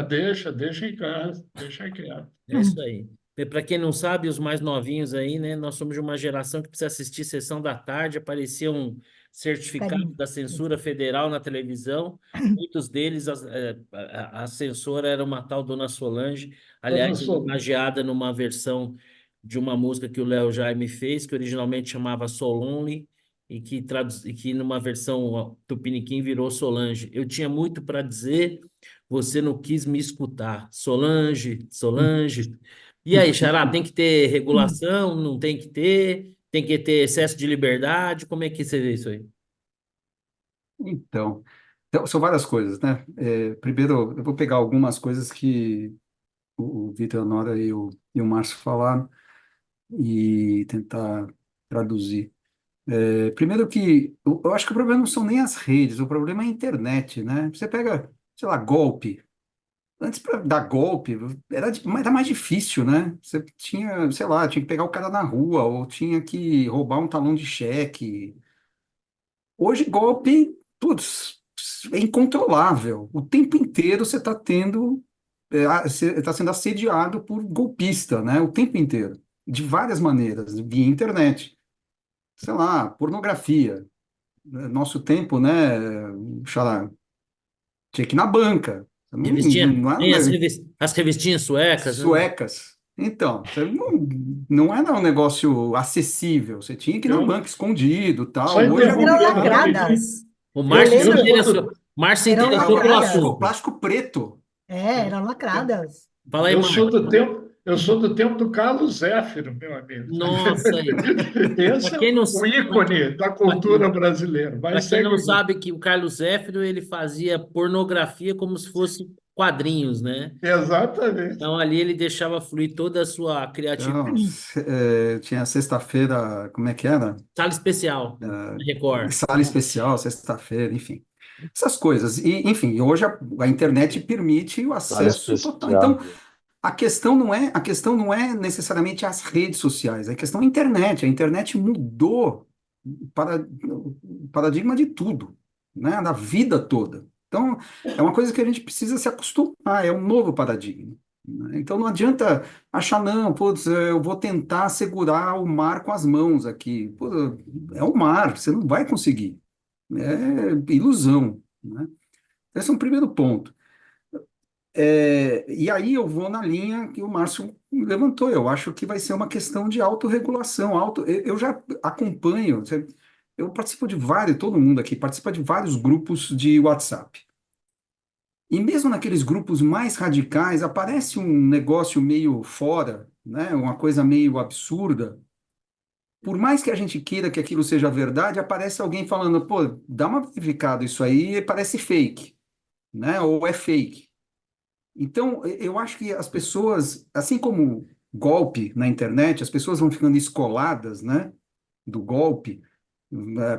Deixa em casa, deixa quieto. É isso aí. Para quem não sabe, os mais novinhos aí, né? Nós somos de uma geração que precisa assistir sessão da tarde, aparecia um certificado Carinho. da censura federal na televisão. Muitos deles, a censora era uma tal Dona Solange, Dona aliás, Solano. homenageada numa versão de uma música que o Léo Jaime fez, que originalmente chamava Solonly, e que numa versão tupiniquim virou Solange. Eu tinha muito para dizer, você não quis me escutar. Solange, Solange. E aí, Xará, tem que ter regulação? Não tem que ter? Tem que ter excesso de liberdade? Como é que você vê isso aí? Então, são várias coisas, né? Primeiro, eu vou pegar algumas coisas que o Vitor Honora e o Márcio falaram e tentar traduzir. Primeiro que eu acho que o problema não são nem as redes, o problema é a internet, né? Você pega, sei lá, golpe. Antes, para dar golpe, era mais difícil, né? Você tinha, sei lá, tinha que pegar o cara na rua, ou tinha que roubar um talão de cheque. Hoje, golpe, putz, é incontrolável. O tempo inteiro você está tendo, você está sendo assediado por golpista, né? O tempo inteiro, de várias maneiras, via internet. Sei lá, pornografia. Nosso tempo, né, Xará, tinha que ir na banca. Não, Revistinha, não era um tem as revistinhas suecas, né? suecas. Então, você não era um negócio acessível. Você tinha que ir na Eu banca escondido, só tal. Hoje é Eram interromper qualquer. rapidinho. lacradas. O Eu Márcio se Eu lembro, sou do, interessou, Márcio se eram Ah, interessou pelo lacradas. assunto. plástico preto. Eram lacradas. Fala aí, eu sou Márcio. do tempo, eu sou do tempo do Carlos Zéfiro, meu amigo. Nossa, aí. Esse Para é quem não, o ícone da cultura brasileira. Vai, para quem não segue. sabe que o Carlos Zéfiro, ele fazia pornografia como se fosse quadrinhos, né? Exatamente. Então ali ele deixava fluir toda a sua criatividade. Então, tinha sexta-feira, como é que era? Sala especial, na Record. Sala especial, sexta-feira, enfim. Essas coisas. E, enfim, hoje a internet permite o Sala acesso total. Então, especial. a questão não é necessariamente as redes sociais, a questão é a internet. A internet mudou para o paradigma de tudo, né? Da vida toda. Então, é uma coisa que a gente precisa se acostumar, é um novo paradigma, né? Então, não adianta achar, não, putz, eu vou tentar segurar o mar com as mãos aqui. Pô, é o mar, você não vai conseguir. É ilusão, né? Esse é um primeiro ponto. E aí eu vou na linha que o Márcio levantou. Eu acho que vai ser uma questão de autorregulação. Eu já acompanho, eu participo de vários, todo mundo aqui participa de vários grupos de WhatsApp. E mesmo naqueles grupos mais radicais, aparece um negócio meio fora, né? Uma coisa meio absurda. Por mais que a gente queira que aquilo seja verdade, aparece alguém falando, pô, dá uma verificada isso aí, parece fake, né? Ou é fake. Então, eu acho que as pessoas, assim como golpe na internet, as pessoas vão ficando escoladas, né, do golpe.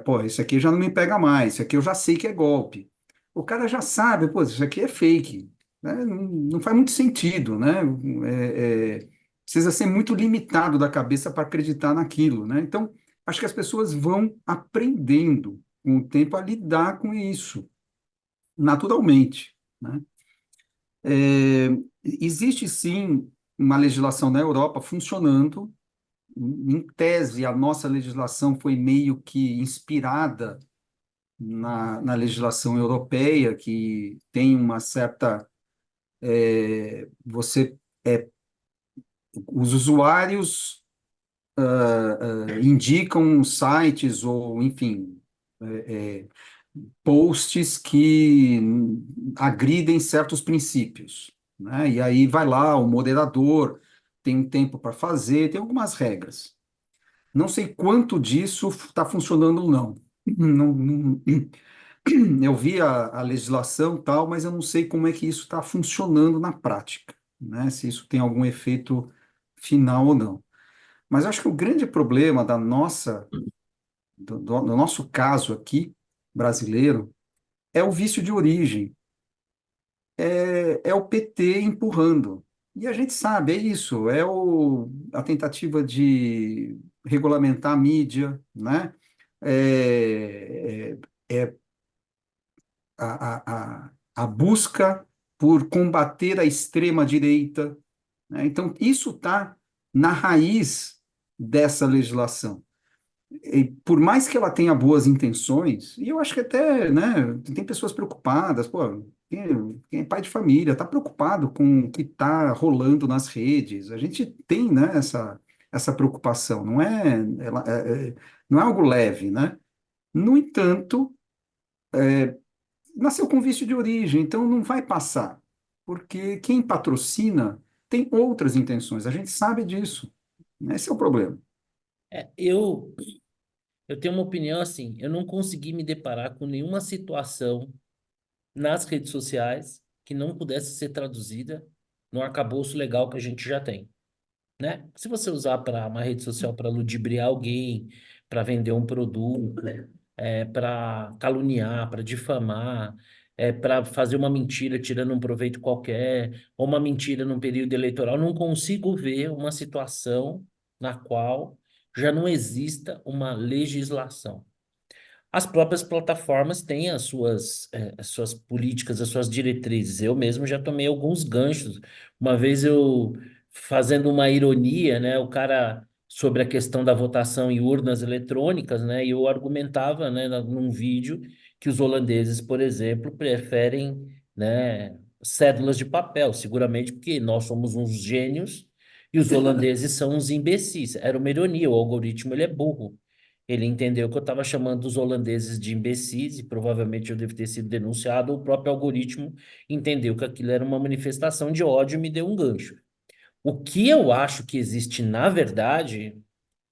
Pô, isso aqui já não me pega mais, isso aqui eu já sei que é golpe. O cara já sabe, pô, isso aqui é fake, né? Não faz muito sentido, né? Precisa ser muito limitado da cabeça para acreditar naquilo, né? Então, acho que as pessoas vão aprendendo com o tempo a lidar com isso, naturalmente, né? É, existe sim uma legislação na Europa funcionando. Em tese, a nossa legislação foi meio que inspirada na legislação europeia, que tem uma certa. Você, os usuários indicam sites ou, enfim, posts que agridem certos princípios, né? E aí vai lá, o moderador tem um tempo para fazer, tem algumas regras. Não sei quanto disso está funcionando ou não. Eu vi a legislação tal, mas eu não sei como é que isso está funcionando na prática, né? Se isso tem algum efeito final ou não. Mas acho que o grande problema do nosso caso aqui, brasileiro, é o vício de origem, é o PT empurrando. E a gente sabe, é isso, a tentativa de regulamentar a mídia, né? É, é a busca por combater a extrema-direita, né? Então, isso está na raiz dessa legislação. E por mais que ela tenha boas intenções, e eu acho que até, né, tem pessoas preocupadas, pô, quem é pai de família está preocupado com o que está rolando nas redes. A gente tem, né, essa preocupação, não é algo leve, né? No entanto, nasceu com vício de origem, então não vai passar, porque quem patrocina tem outras intenções, a gente sabe disso. Esse é o problema. Eu tenho uma opinião assim, eu não consegui me deparar com nenhuma situação nas redes sociais que não pudesse ser traduzida no arcabouço legal que a gente já tem, né? Se você usar para uma rede social para ludibriar alguém, para vender um produto, para caluniar, para difamar, para fazer uma mentira tirando um proveito qualquer, ou uma mentira num período eleitoral. Não consigo ver uma situação na qual já não exista uma legislação. As próprias plataformas têm as suas políticas, as suas diretrizes. Eu mesmo já tomei alguns ganchos. Uma vez eu, fazendo uma ironia, né, o cara, sobre a questão da votação em urnas eletrônicas, né, e eu argumentava, né, num vídeo, que os holandeses, por exemplo, preferem, né, cédulas de papel, seguramente porque nós somos uns gênios e os holandeses são uns imbecis. Era uma ironia, o algoritmo ele é burro. Ele entendeu que eu estava chamando os holandeses de imbecis e provavelmente eu devo ter sido denunciado. O próprio algoritmo entendeu que aquilo era uma manifestação de ódio e me deu um gancho. O que eu acho que existe, na verdade,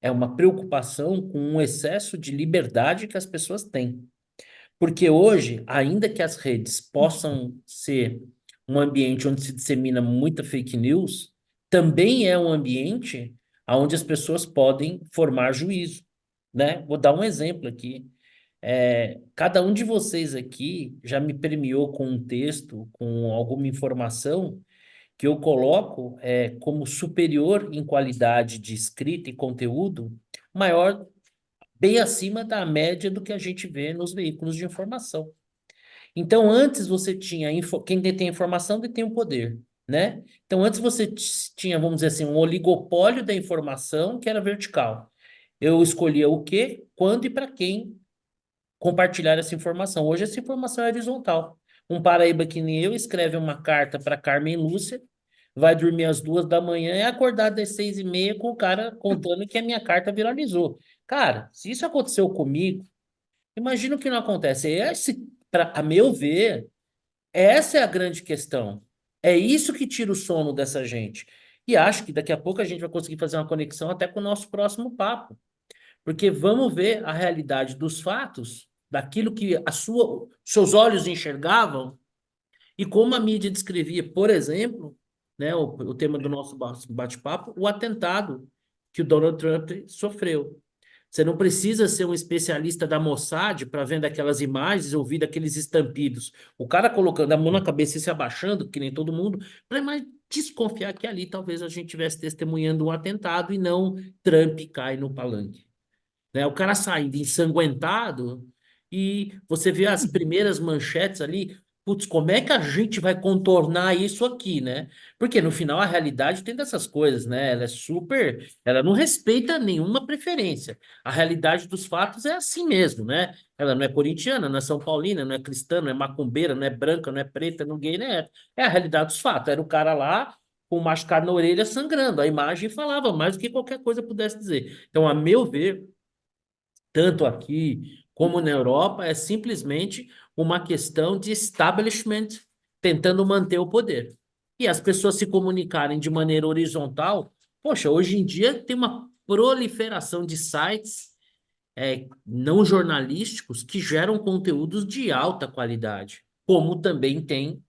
é uma preocupação com um excesso de liberdade que as pessoas têm. Porque hoje, ainda que as redes possam ser um ambiente onde se dissemina muita fake news, também é um ambiente onde as pessoas podem formar juízo, né? Vou dar um exemplo aqui. Cada um de vocês aqui já me premiou com um texto, com alguma informação que eu coloco como superior em qualidade de escrita e conteúdo, maior, bem acima da média do que a gente vê nos veículos de informação. Então, antes você tinha, quem detém informação detém o poder, né? Então, antes você tinha, vamos dizer assim, um oligopólio da informação que era vertical. Eu escolhia o que, quando e para quem compartilhar essa informação. Hoje essa informação é horizontal. Um paraíba que nem eu escreve uma carta para Carmen Lúcia, vai dormir às 2 da manhã e acordar das 6h30 com o cara contando que a minha carta viralizou. Cara, se isso aconteceu comigo, imagina o que não acontece. A meu ver, essa é a grande questão. É isso que tira o sono dessa gente. E acho que daqui a pouco a gente vai conseguir fazer uma conexão até com o nosso próximo papo. Porque vamos ver a realidade dos fatos, daquilo que seus olhos enxergavam, e como a mídia descrevia, por exemplo, né, o tema do nosso bate-papo, o atentado que o Donald Trump sofreu. Você não precisa ser um especialista da Mossad para ver aquelas imagens, ouvir aqueles estampidos. O cara colocando a mão na cabeça e se abaixando, que nem todo mundo, para desconfiar que ali talvez a gente estivesse testemunhando um atentado e não Trump cai no palanque, né? O cara saindo ensanguentado e você vê as primeiras manchetes ali, putz, como é que a gente vai contornar isso aqui, né? Porque no final a realidade tem dessas coisas, né? Ela não respeita nenhuma preferência. A realidade dos fatos é assim mesmo, né? Ela não é corintiana, não é são paulina, não é cristã, não é macumbeira, não é branca, não é preta, não é gay, né? É a realidade dos fatos. Era o cara lá com um machucado na orelha sangrando. A imagem falava mais do que qualquer coisa pudesse dizer. Então, a meu ver, tanto aqui como na Europa, é simplesmente uma questão de establishment tentando manter o poder. E as pessoas se comunicarem de maneira horizontal. Poxa, hoje em dia tem uma proliferação de sites não jornalísticos que geram conteúdos de alta qualidade, como também tem,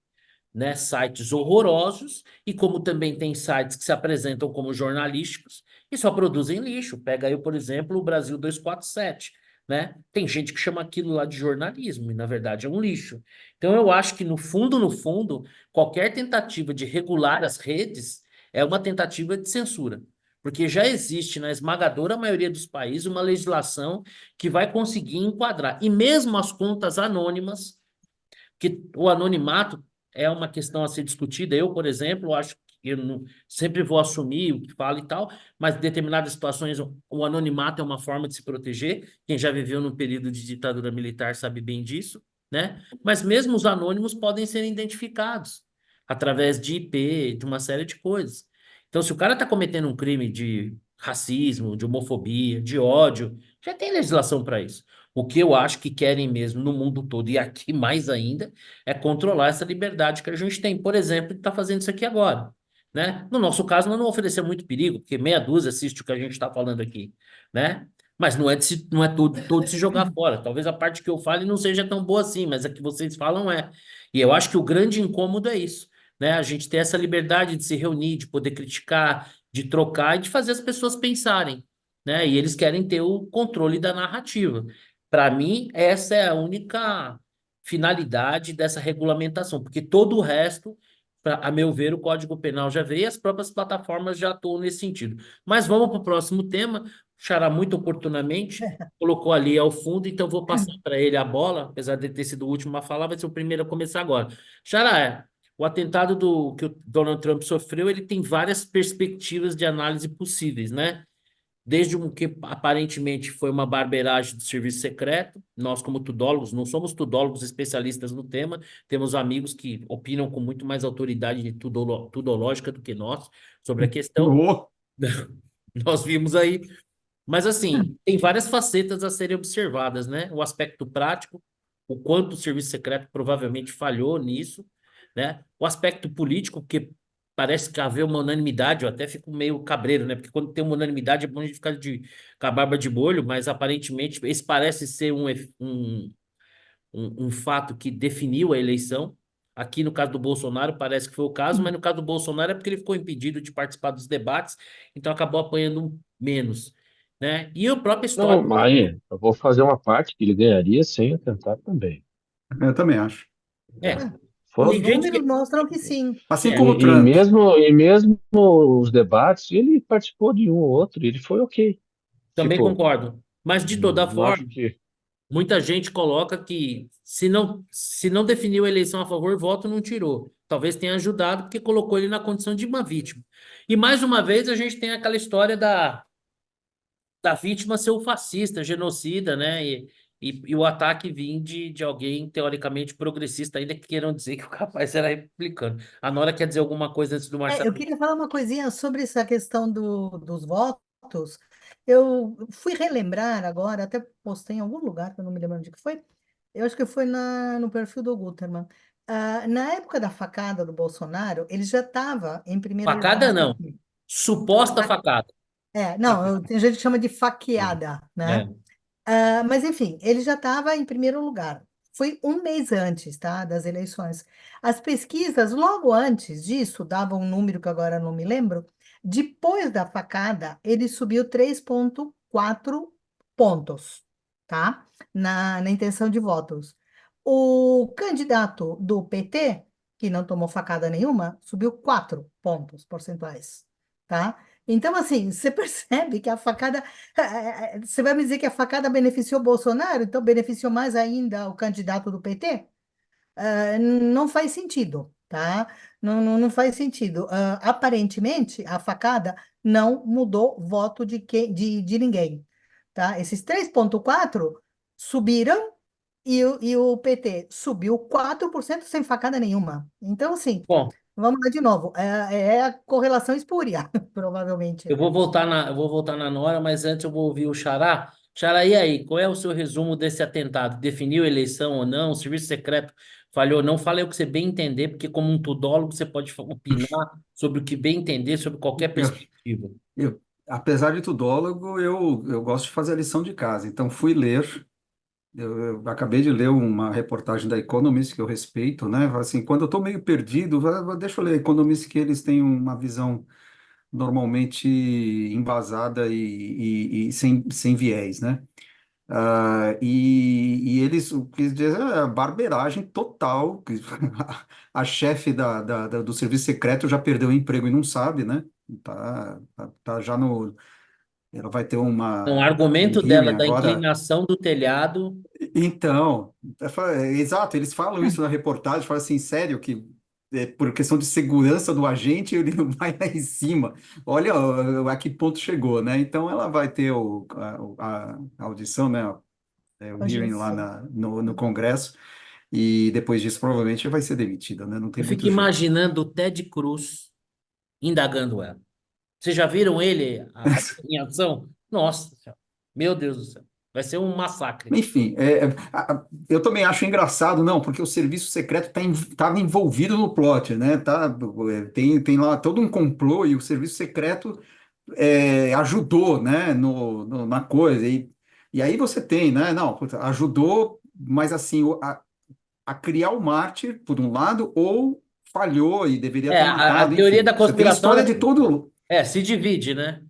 né, sites horrorosos e como também tem sites que se apresentam como jornalísticos e só produzem lixo. Pega aí, por exemplo, o Brasil 247, né? Tem gente que chama aquilo lá de jornalismo e na verdade é um lixo. Então eu acho que no fundo, qualquer tentativa de regular as redes é uma tentativa de censura. Porque já existe na esmagadora maioria dos países uma legislação que vai conseguir enquadrar. E mesmo as contas anônimas, que o anonimato é uma questão a ser discutida. Eu, por exemplo, acho que eu não, sempre vou assumir o que falo e tal, mas em determinadas situações o anonimato é uma forma de se proteger. Quem já viveu num período de ditadura militar sabe bem disso, né? Mas mesmo os anônimos podem ser identificados através de IP, de uma série de coisas. Então, se o cara está cometendo um crime de racismo, de homofobia, de ódio, já tem legislação para isso. O que eu acho que querem mesmo no mundo todo, e aqui mais ainda, é controlar essa liberdade que a gente tem. Por exemplo, está fazendo isso aqui agora, né? No nosso caso, nós não oferecemos muito perigo, porque meia dúzia assiste o que a gente está falando aqui, né? Mas não é todo de se jogar fora. Talvez a parte que eu fale não seja tão boa assim, mas a que vocês falam é. E eu acho que o grande incômodo é isso, né? A gente ter essa liberdade de se reunir, de poder criticar, de trocar e de fazer as pessoas pensarem. né? E eles querem ter o controle da narrativa. Para mim, essa é a única finalidade dessa regulamentação, porque todo o resto, a meu ver, o Código Penal já veio e as próprias plataformas já atuam nesse sentido. Mas vamos para o próximo tema. O Xará, muito oportunamente, colocou ali ao fundo, então vou passar para ele a bola, apesar de ter sido o último a falar, vai ser o primeiro a começar agora. Xará, o atentado que o Donald Trump sofreu, ele tem várias perspectivas de análise possíveis, né? Desde o que aparentemente foi uma barbeiragem do serviço secreto, nós, como tudólogos, não somos tudólogos especialistas no tema, temos amigos que opinam com muito mais autoridade tudológica do que nós sobre a questão. Oh, Nós vimos aí, mas assim, tem várias facetas a serem observadas, né? O aspecto prático, o quanto o serviço secreto provavelmente falhou nisso, né? O aspecto político, porque parece que haver uma unanimidade, eu até fico meio cabreiro, né? Porque quando tem uma unanimidade é bom a gente ficar com a barba de molho, mas aparentemente esse parece ser um fato que definiu a eleição. Aqui no caso do Bolsonaro parece que foi o caso, mas no caso do Bolsonaro é porque ele ficou impedido de participar dos debates, então acabou apanhando menos, né? E a própria Não, história. mas eu vou fazer uma parte que ele ganharia sem o atentado também. eu também acho. É, Foi, Os tem gente números que. mostram que sim. Assim É, como o e Trump. mesmo os debates, ele participou de um ou outro, e ele foi ok. também Tipo, concordo. Mas de toda não acho forma, que. muita gente coloca que se não definiu a eleição a favor, voto não tirou. Talvez tenha ajudado porque colocou ele na condição de uma vítima. E mais uma vez a gente tem aquela história da vítima ser o fascista, genocida, né? E o ataque vir de alguém teoricamente progressista, ainda que queiram dizer que o capaz era republicano. A Nora quer dizer alguma coisa antes do Eu Marcelo? queria falar uma coisinha sobre essa questão dos votos. Eu fui relembrar agora, até postei em algum lugar, que eu não me lembro onde que foi. Eu acho que foi no perfil do Guterman. Na época da facada do Bolsonaro, ele já estava em primeiro lugar Facada nas não. pesquisas. Suposta facada. Não, tem gente que chama de É. faqueada, né? É. Mas, enfim, ele já estava em primeiro lugar. Foi um mês antes, tá, das eleições. As pesquisas, logo antes disso, davam um número que agora não me lembro. Depois da facada, ele subiu 3,4 pontos, tá? Na intenção de votos. O candidato do PT, que não tomou facada nenhuma, subiu 4 pontos percentuais, tá? Então, assim, você percebe que a facada você vai me dizer que a facada beneficiou Bolsonaro, então beneficiou mais ainda o candidato do PT? Não faz sentido, tá? Não faz sentido. Aparentemente, a facada não mudou voto de ninguém, tá? Esses 3,4 subiram e o PT subiu 4% sem facada nenhuma. Então, assim, Bom, vamos lá de novo. É a correlação espúria, provavelmente. eu vou voltar na Nora, mas antes eu vou ouvir o Xará. Xará, e aí? Qual é o seu resumo desse atentado? Definiu a eleição ou não? O serviço secreto falhou ou não? Fala aí o que você bem entender, porque como um tudólogo você pode opinar sobre o que bem entender, sobre qualquer Eu, perspectiva. apesar de tudólogo, eu gosto de fazer a lição de casa. Então, fui ler. Eu acabei de ler uma reportagem da Economist que eu respeito, né? Assim, quando eu estou meio perdido, deixa eu ler Economist, que eles têm uma visão normalmente embasada e sem viés, né? E eles o que eles dizem é barbeiragem total. Que a chefe do serviço secreto já perdeu o emprego e não sabe, né? Tá já no. Ela vai ter Então, o um argumento hearing dela da agora. inclinação do telhado. Então, exato, eles falam isso na reportagem, falam assim, sério, que por questão de segurança do agente, ele não vai lá em cima. Olha a que ponto chegou, né? Então, ela vai ter a audição, né? O hearing lá Audiência. no Congresso, e depois disso provavelmente vai ser demitida, né? Não tem Eu fico muito jeito. imaginando o Ted Cruz indagando ela. Vocês já viram ele em ação? Nossa Senhora. Meu Deus do céu. Vai ser um massacre. Enfim, eu também acho engraçado, não, porque o serviço secreto estava envolvido no plot, né? Tem lá todo um complô e o serviço secreto ajudou, né, na coisa. E aí você tem, né? Não, puta, ajudou, mas assim, a criar o mártir, por um lado, ou falhou e deveria É, ter a matado, teoria enfim. da Você tem conspiração história de todo. se divide, né?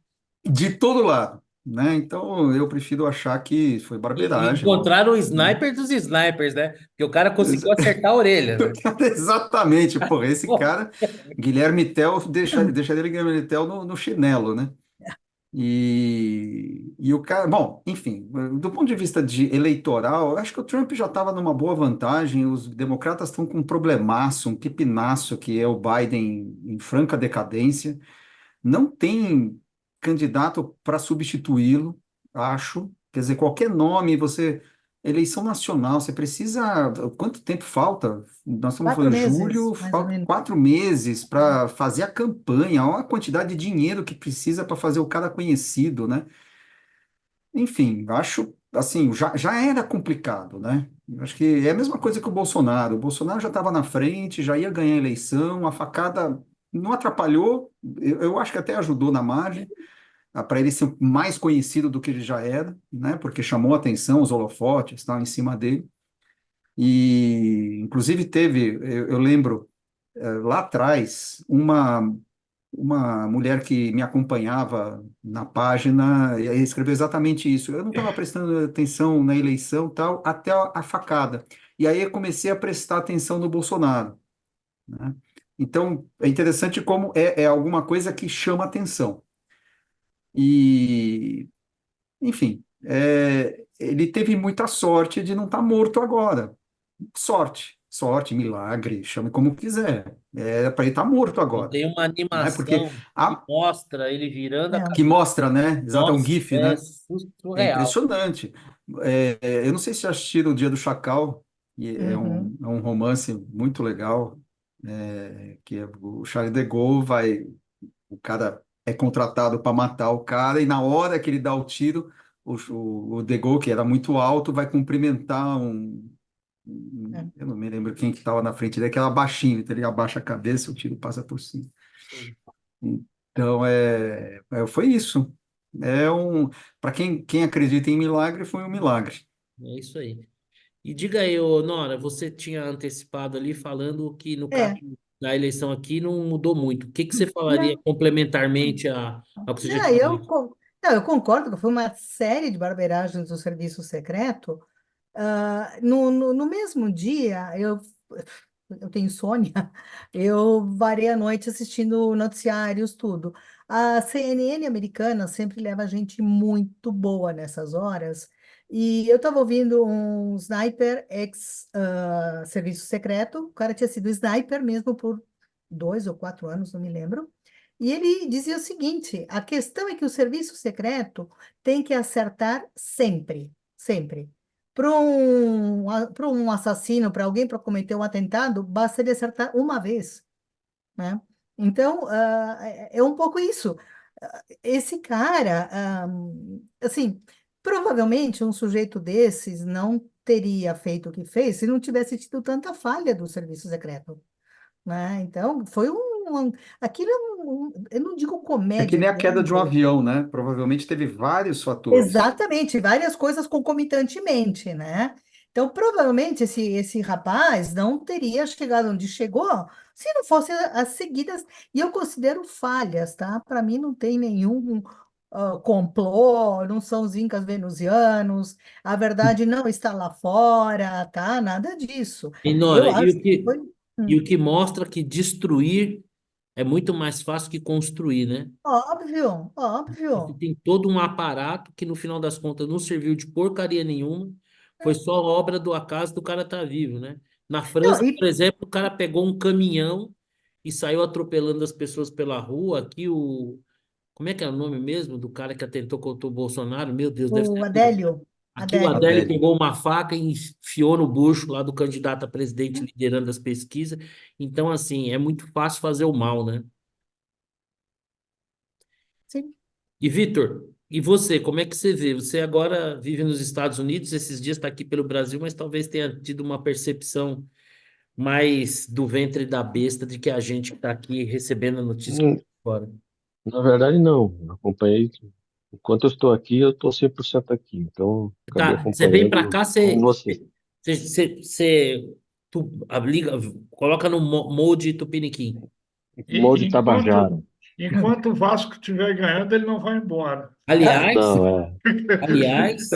De todo lado. né? Então eu prefiro achar que foi E barbeiragem, óbvio, encontraram o né? sniper dos snipers, né? Porque o cara conseguiu acertar a orelha, né? Exatamente, porra, esse cara, Guilherme Tell, deixaria o Guilherme Tell no chinelo, né? E o cara, bom, enfim, do ponto de vista de eleitoral, eu acho que o Trump já estava numa boa vantagem, os democratas estão com um problemaço, um pepinaço, que é o Biden em franca decadência, não tem candidato para substituí-lo, acho, quer dizer, qualquer nome, você, eleição nacional, você precisa, quanto tempo falta? Nós estamos Quatro falando meses, julho, mais ou falta menos. 4 meses para fazer a campanha, olha a quantidade de dinheiro que precisa para fazer o cara conhecido, né? Enfim, acho assim, já era complicado, né? Eu acho que é a mesma coisa que o Bolsonaro já estava na frente, já ia ganhar a eleição, a facada não atrapalhou, eu acho que até ajudou na margem, para ele ser mais conhecido do que ele já era, né? Porque chamou a atenção, os holofotes estavam em cima dele. E, inclusive, eu lembro, lá atrás, uma mulher que me acompanhava na página e aí escreveu exatamente isso. Eu não estava prestando atenção na eleição tal, até a facada. E aí eu comecei a prestar atenção no Bolsonaro, né? Então, é interessante como é alguma coisa que chama atenção. E, enfim, ele teve muita sorte de não estar morto agora. Sorte, milagre, chame como quiser. É para ele estar morto E agora, tem uma né? Porque animação que a, mostra ele virando a É. que cabeça. mostra, né? Exato, é um Nossa, GIF, é né? É surreal. impressionante. Eu não sei se já assistiram O Dia do Chacal, e é Uhum. é um romance muito legal, que o Charles de Gaulle o cara é contratado para matar o cara, e na hora que ele dá o tiro, o de Gaulle, que era muito alto, vai cumprimentar É. eu não me lembro quem que estava na frente dele, que era baixinho, então ele abaixa a cabeça, o tiro passa por cima. Então, foi isso. Para quem acredita em milagre, foi um milagre. É isso aí. E diga aí, ô Nora, você tinha antecipado ali falando que no caso É. da eleição aqui não mudou muito. O que que você falaria Não, complementarmente ao que você já não, tinha dito? não, eu concordo que foi uma série de barbeiragens do serviço secreto. No mesmo dia, eu tenho insônia, eu varei a noite assistindo noticiários, tudo. A CNN americana sempre leva gente muito boa nessas horas, e eu estava ouvindo um sniper ex-serviço secreto, o cara tinha sido sniper mesmo por 2 ou 4 anos, não me lembro, e ele dizia o seguinte: a questão é que o serviço secreto tem que acertar sempre, sempre. Para um assassino, para alguém para cometer um atentado, basta ele acertar uma vez, né? Então, é um pouco isso. Esse cara, assim, provavelmente um sujeito desses não teria feito o que fez se não tivesse tido tanta falha do serviço secreto, né? Então, foi aquilo eu não digo É que comédia, nem a que é queda de um avião, né? Provavelmente teve vários fatores. exatamente, várias coisas concomitantemente, né? Então, provavelmente esse rapaz não teria chegado onde chegou se não fosse as seguidas, e eu considero falhas, tá? Para mim não tem nenhum complô, não são os incas venusianos, a verdade não está lá fora, tá? Nada disso. E Nora, Eu acho que foi. e hum, o que mostra que destruir é muito mais fácil que construir, né? Óbvio, Você óbvio. tem todo um aparato que no final das contas não serviu de porcaria nenhuma, foi só obra do acaso do cara estar vivo, né? Na Não, França, por exemplo, o cara pegou um caminhão e saiu atropelando as pessoas pela rua. Aqui como é que é o nome mesmo do cara que atentou contra o Bolsonaro? Meu Deus, deve o ser. Adélio, Aqui o Adélio. Adélio Adélio. pegou uma faca e enfiou no bucho lá do candidato a presidente liderando as pesquisas. Então, assim, é muito fácil fazer o mal, né? Sim. E Vitor, e você, como é que você vê? Você agora vive nos Estados Unidos, esses dias está aqui pelo Brasil, mas talvez tenha tido uma percepção mais do ventre da besta de que a gente está aqui recebendo a notícia Hum, fora. Na verdade, não. Acompanhei. Enquanto eu estou aqui, eu estou 100% aqui. Então, acabei Tá, você vem para acompanhando cá, como você. tu liga, coloca no molde Tupiniquim. Mão de Enquanto, Tabajara. Enquanto o Vasco estiver ganhando, ele não vai embora. Aliás, Não, é. aliás,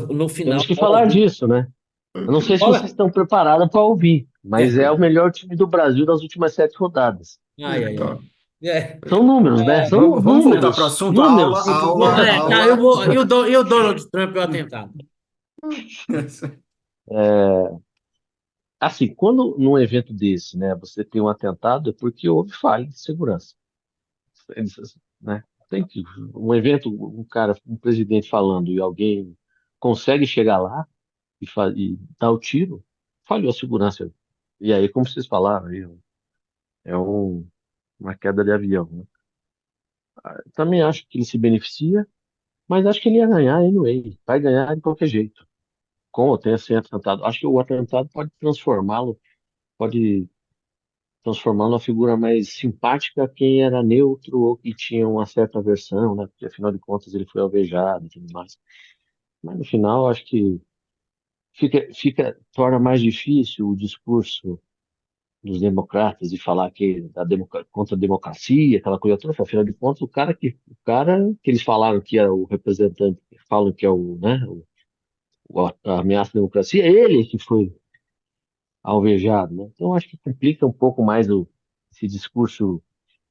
no Temos final, que falar disso, né? Eu não sei se vocês Olha, estão preparados para ouvir, mas é o é, melhor time do Brasil das últimas 7 rodadas. ai, ai, ai. Então, É, São números, né? São Vamos voltar para o números, assunto. números. tá, Aula. e o Donald Trump e o atentado? Assim, quando num evento desse, né, você tem um atentado, é porque houve falha de segurança. Eles, né? Tem que um evento, um cara, um presidente falando e alguém consegue chegar lá e dar o tiro, falhou a segurança. E aí, como vocês falaram, aí, é uma queda de avião, né? Também acho que ele se beneficia, mas acho que ele ia ganhar anyway. Vai ganhar de qualquer jeito. Com ou tenha sem atentado. Acho que o atentado pode transformá-lo numa figura mais simpática a quem era neutro ou que tinha uma certa aversão, né? Porque afinal de contas ele foi alvejado e tudo mais. Mas no final acho que torna mais difícil o discurso dos democratas de falar contra a democracia, aquela coisa toda. Afinal de contas, o cara que eles falaram que é o representante, falam que é o, né, a ameaça à democracia, é ele que foi alvejado, né? Então acho que complica um pouco mais esse discurso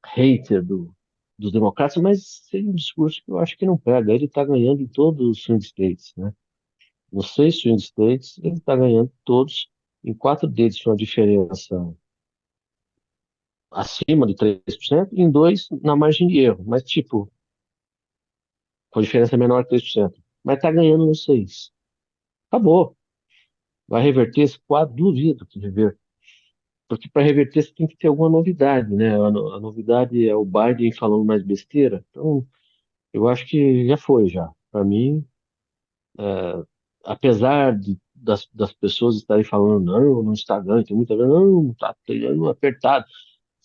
hater dos democratas, mas seria um discurso que eu acho que não pega. Ele está ganhando em todos os swing states, né? Nos 6 swing states, ele está ganhando todos. Em 4 deles tinha uma diferença acima de 3%, em 2 na margem de erro, mas tipo, com diferença menor que 3%. Mas está ganhando nos 6. Acabou. Vai reverter esse quadro? Duvido que reverta. Porque para reverter você tem que ter alguma novidade, né? A novidade é o Biden falando mais besteira. Então, eu acho que já foi já. Para mim, apesar das pessoas estarem falando, não, no Instagram, tem muita vez, não, tá pegando apertado.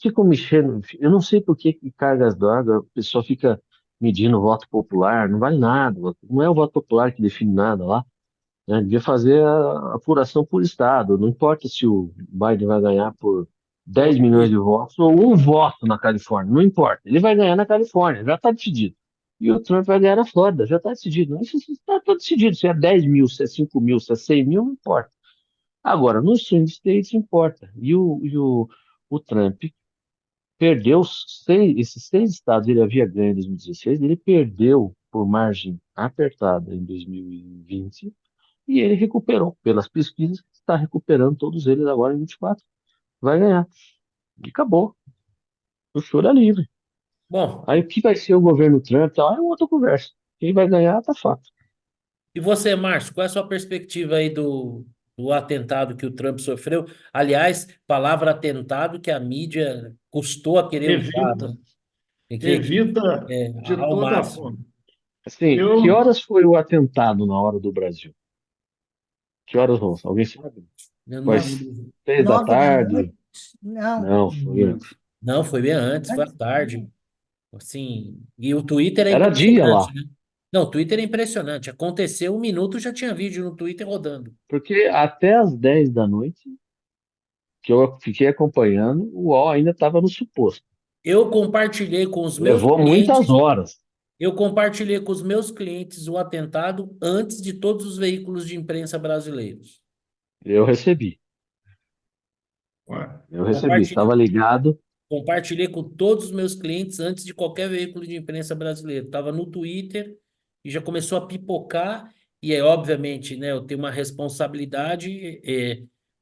Ficam mexendo, eu não sei por que cargas d'água, a pessoa fica medindo o voto popular, não vale nada, não é o voto popular que define nada lá, né? Devia fazer a apuração por estado, não importa se o Biden vai ganhar por Ô, 10 milhões de Luiz, votos ou um voto na Califórnia, não importa, ele vai ganhar na Califórnia, já está decidido. E o Trump vai ganhar na Flórida, já está decidido. Isso está tudo decidido, se é 10 mil, se é 5 mil, se é 100 mil, não importa. Agora, nos swing states importa. O Trump perdeu esses 6 estados, ele havia ganho em 2016, ele perdeu por margem apertada em 2020 e ele recuperou, pelas pesquisas, está recuperando todos eles agora em 24. Vai ganhar. E acabou. O choro é livre. bom, Aí o que vai ser o governo Trump, tal, é outra conversa. Quem vai ganhar, tá fato. e você, Márcio, qual é a sua perspectiva aí do atentado que o Trump sofreu? Aliás, palavra atentado que a mídia custou a querer usar, evita, né? E evita de ao toda máximo. forma. Assim, que Eu, horas foi o atentado na hora do Brasil? Que horas, moço? Alguém sabe? Eu Foi não Umas lembro. 9 da noite? às 6 da tarde? Não. Não, Não foi lembro. antes. Não, foi bem antes, foi à Antes? tarde. Assim, e o Twitter é Era dia impressionante, lá. né? Não, o Twitter é impressionante. Aconteceu 1 minuto, já tinha vídeo no Twitter rodando. Porque até às 10 da noite, que eu fiquei acompanhando, o UOL ainda estava no suposto. Eu compartilhei com os meus Levou muitas clientes, horas. eu compartilhei com os meus clientes o atentado antes de todos os veículos de imprensa brasileiros. Eu recebi. ué, Eu recebi. Compartilhei, Estava ligado. compartilhei com todos os meus clientes antes de qualquer veículo de imprensa brasileiro. Estava no Twitter e já começou a pipocar. E é obviamente, né, eu tenho uma responsabilidade,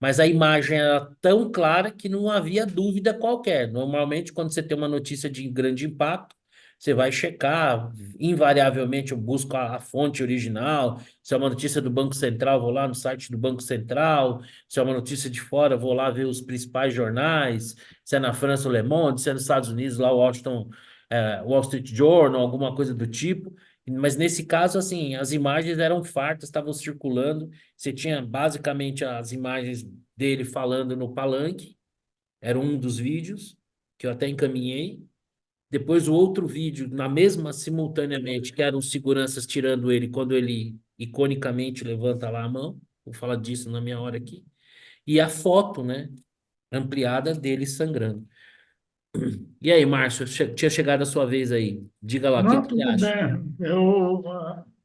mas a imagem era tão clara que não havia dúvida qualquer. Normalmente, quando você tem uma notícia de grande impacto, você vai checar, invariavelmente eu busco a fonte original. Se é uma notícia do Banco Central, vou lá no site do Banco Central. Se é uma notícia de fora, vou lá ver os principais jornais. Se é na França, o Le Monde, se é nos Estados Unidos, lá o Wall Street Journal, alguma coisa do tipo. Mas nesse caso, assim, as imagens eram fartas, estavam circulando. Você tinha basicamente as imagens dele falando no palanque, era um dos vídeos que eu até encaminhei. Depois o outro vídeo, na mesma simultaneamente, que eram os seguranças tirando ele quando ele iconicamente levanta lá a mão. Vou falar disso na minha hora aqui. E a foto, né, ampliada dele sangrando. E aí, Márcio, tinha chegado a sua vez aí. Diga lá, o que Não, que você tudo acha?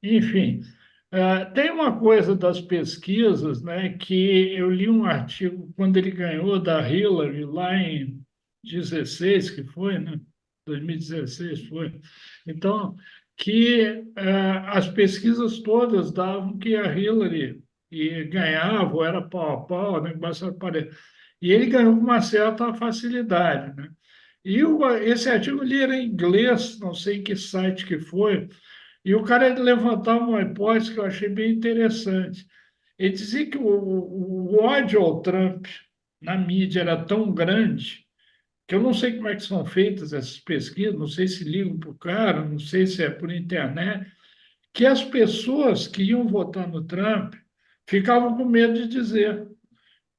bem. Enfim, tem uma coisa das pesquisas, né, que eu li um artigo quando ele ganhou da Hillary lá em 16, que foi, né? 2016 foi. Então, que as pesquisas todas davam que a Hillary ganhava, ou era pau a pau, né, basta aparelho. E ele ganhou com uma certa facilidade, né? Esse artigo ele era em inglês, não sei em que site que foi, e o cara levantava uma hipótese que eu achei bem interessante. Ele dizia que o ódio ao Trump na mídia era tão grande que eu não sei como é que são feitas essas pesquisas, não sei se ligam para o cara, não sei se é por internet, que as pessoas que iam votar no Trump ficavam com medo de dizer.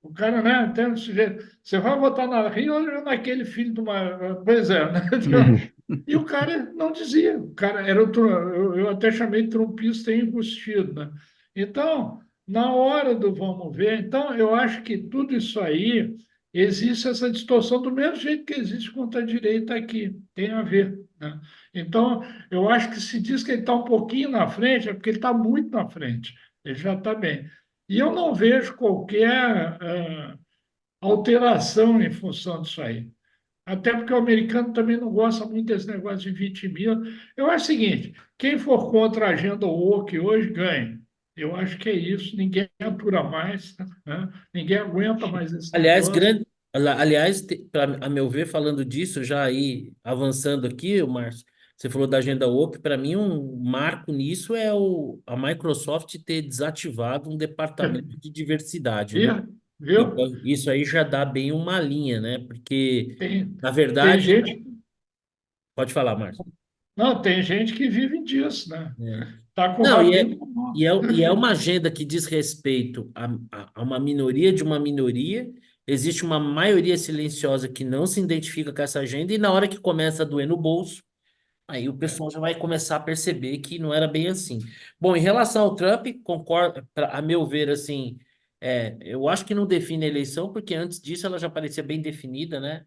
O cara, né, até no sujeito, você vai votar na Hillary ou naquele filho de uma. Pois é, né? E o cara não dizia. O cara era eu até chamei de trumpista enrustido, né? Então, na hora do vamos ver, então eu acho que tudo isso aí existe essa distorção do mesmo jeito que existe contra a direita aqui, tem a ver, né? Então, eu acho que se diz que ele está um pouquinho na frente, é porque ele está muito na frente, ele já está bem. E eu não vejo qualquer alteração em função disso aí. Até porque o americano também não gosta muito desse negócio de vitimismo. Eu acho o seguinte: quem for contra a agenda woke hoje ganha. Eu acho que é isso. Ninguém atura mais, né? Ninguém aguenta mais esse Aliás, negócio. aliás, a meu ver, falando disso, já aí avançando aqui, Márcio, você falou da agenda Open, para mim um marco nisso é a Microsoft ter desativado um departamento de diversidade, né? Viu? Viu? Então, isso aí já dá bem uma linha, né? Porque, Tem, na tem verdade, gente. pode falar, Márcio. Não, tem gente que vive disso, né? É. Tá com o Não, rabinho na mão. e é uma agenda que diz respeito a uma minoria de uma minoria. Existe uma maioria silenciosa que não se identifica com essa agenda, e na hora que começa a doer no bolso, aí o pessoal já vai começar a perceber que não era bem assim. Bom, em relação ao Trump, concordo, a meu ver, assim, eu acho que não define a eleição, porque antes disso ela já parecia bem definida, né?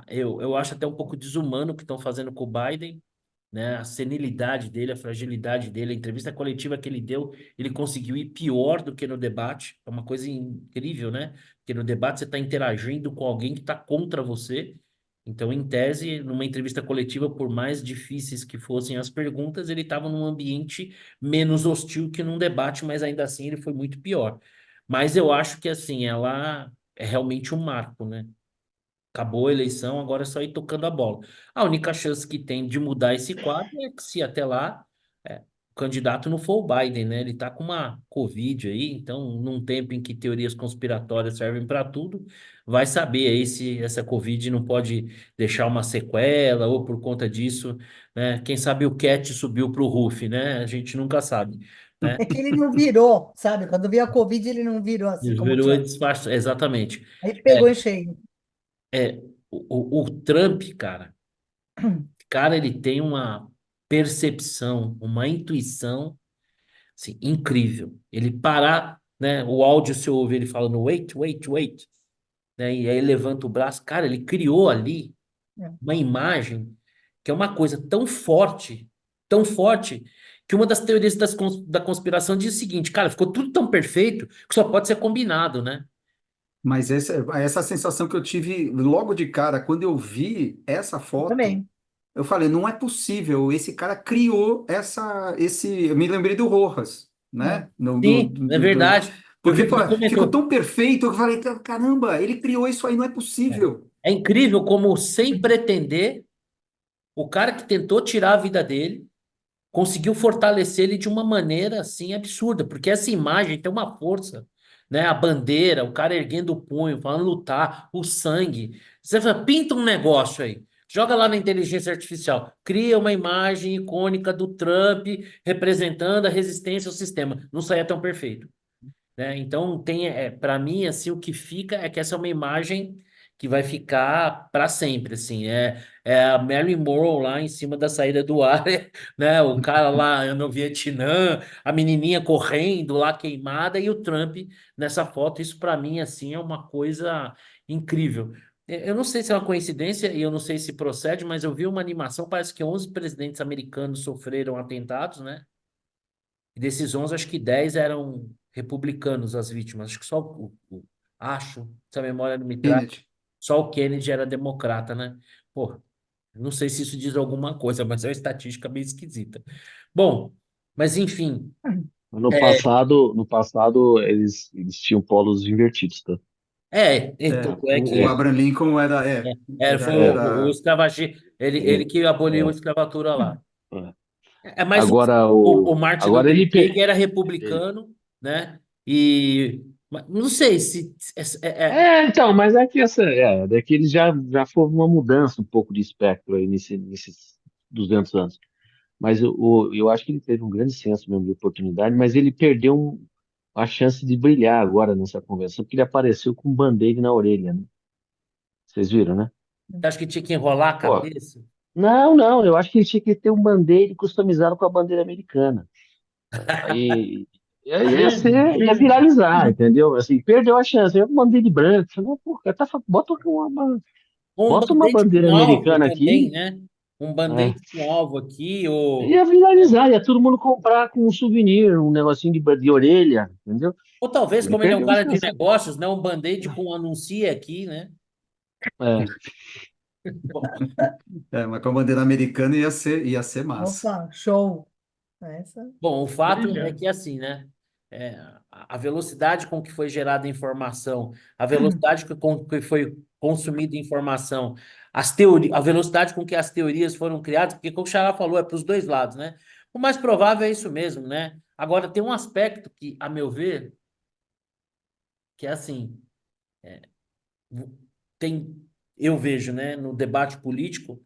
Eu acho até um pouco desumano o que estão fazendo com o Biden, né? A senilidade dele, a fragilidade dele, a entrevista coletiva que ele deu, ele conseguiu ir pior do que no debate. É uma coisa incrível, né? Porque no debate você está interagindo com alguém que está contra você. Então, em tese, numa entrevista coletiva, por mais difíceis que fossem as perguntas, ele estava num ambiente menos hostil que num debate, mas ainda assim ele foi muito pior. Mas eu acho que assim, ela é realmente um marco, né? Acabou a eleição, agora é só ir tocando a bola. A única chance que tem de mudar esse quadro é que se até lá o candidato não for o Biden, né? Ele tá com uma Covid aí, então, num tempo em que teorias conspiratórias servem para tudo, vai saber aí se essa Covid não pode deixar uma sequela ou por conta disso, né? Quem sabe o Cat subiu para o roof, né? A gente nunca sabe, né? É que ele não virou, sabe? Quando veio a Covid, ele não virou assim como o Virou Trump. disfarce, exatamente. Aí É, pegou em cheio. o Trump, cara, ele tem uma percepção, uma intuição, assim, incrível. Ele parar, né? O áudio você ouve ele falando wait, wait, wait, né? E aí levanta o braço. Cara, ele criou ali É. uma imagem que é uma coisa tão forte, que uma das teorias da conspiração diz o seguinte, cara, ficou tudo tão perfeito que só pode ser combinado, né? Mas essa sensação que eu tive logo de cara, quando eu vi essa Eu foto, também. eu falei, não é possível, esse cara criou eu me lembrei do Rojas, É. né? Sim, é verdade. Porque pô, Ele ficou comentou. tão perfeito, eu falei, caramba, ele criou isso aí, não é possível. É incrível como, sem pretender, o cara que tentou tirar a vida dele conseguiu fortalecer ele de uma maneira assim absurda, porque essa imagem tem uma força, né? A bandeira, o cara erguendo o punho, falando lutar, o sangue. Você fala, pinta um negócio aí. Joga lá na inteligência artificial, cria uma imagem icônica do Trump representando a resistência ao sistema. Não saia tão perfeito, né? Então tem, para mim, assim, o que fica é que essa é uma imagem que vai ficar para sempre, assim, é a Marilyn Monroe lá em cima da saída do ar, né? O cara lá no Vietnã, a menininha correndo lá queimada e o Trump nessa foto. Isso para mim, assim, é uma coisa incrível. Eu não sei se é uma coincidência e eu não sei se procede, mas eu vi uma animação, parece que 11 presidentes americanos sofreram atentados, né? E desses 11, acho que 10 eram republicanos as vítimas. Acho que só acho, se a memória não me trai, Kennedy. só o Kennedy era democrata, né? Pô, não sei se isso diz alguma coisa, mas é uma estatística meio esquisita. Bom, mas enfim, No passado eles tinham polos invertidos, tá? então, é O É, que Abraham Lincoln era, foi é, o escravagista, ele é, que aboliu a é, escravatura lá. é. Mas Agora o Martin agora Luther ele, King era ele- republicano, né? E mas não sei se então, mas é que é que eles já foi uma mudança um pouco de espectro aí nesses 200 anos. Mas eu acho que ele teve um grande senso mesmo de oportunidade, mas ele perdeu a chance de brilhar agora nessa convenção, porque ele apareceu com um band-aid na orelha, né? Vocês viram, né? acho que tinha que enrolar a Pô, cabeça. não, eu acho que ele tinha que ter um band-aid customizado com a bandeira americana. Aí ia viralizar, entendeu? Assim, perdeu a chance. Eu mandei de branco. Falei, pô, cara, Ou um bota uma band-aid bandeira com alvo americana também, aqui. né? Um É. band-aid com alvo aqui, Ia viralizar, ia todo mundo comprar com um souvenir, um negocinho de orelha, entendeu? ou talvez, Ele como ele é um perdeu a cara de chance. negócios, né? Um band-aid com anuncia aqui, né? É. Bom, Mas com a bandeira americana ia ser massa. Opa, show. Essa. Bom, o fato é Brilhante. que assim, né? é, a velocidade com que foi gerada a informação, a velocidade com que foi consumida informação, a velocidade com que as teorias foram criadas, porque como o Xará falou, é para os dois lados, né? O mais provável é isso mesmo, né? Agora, tem um aspecto que, a meu ver, que é assim, tem, eu vejo, né, no debate político,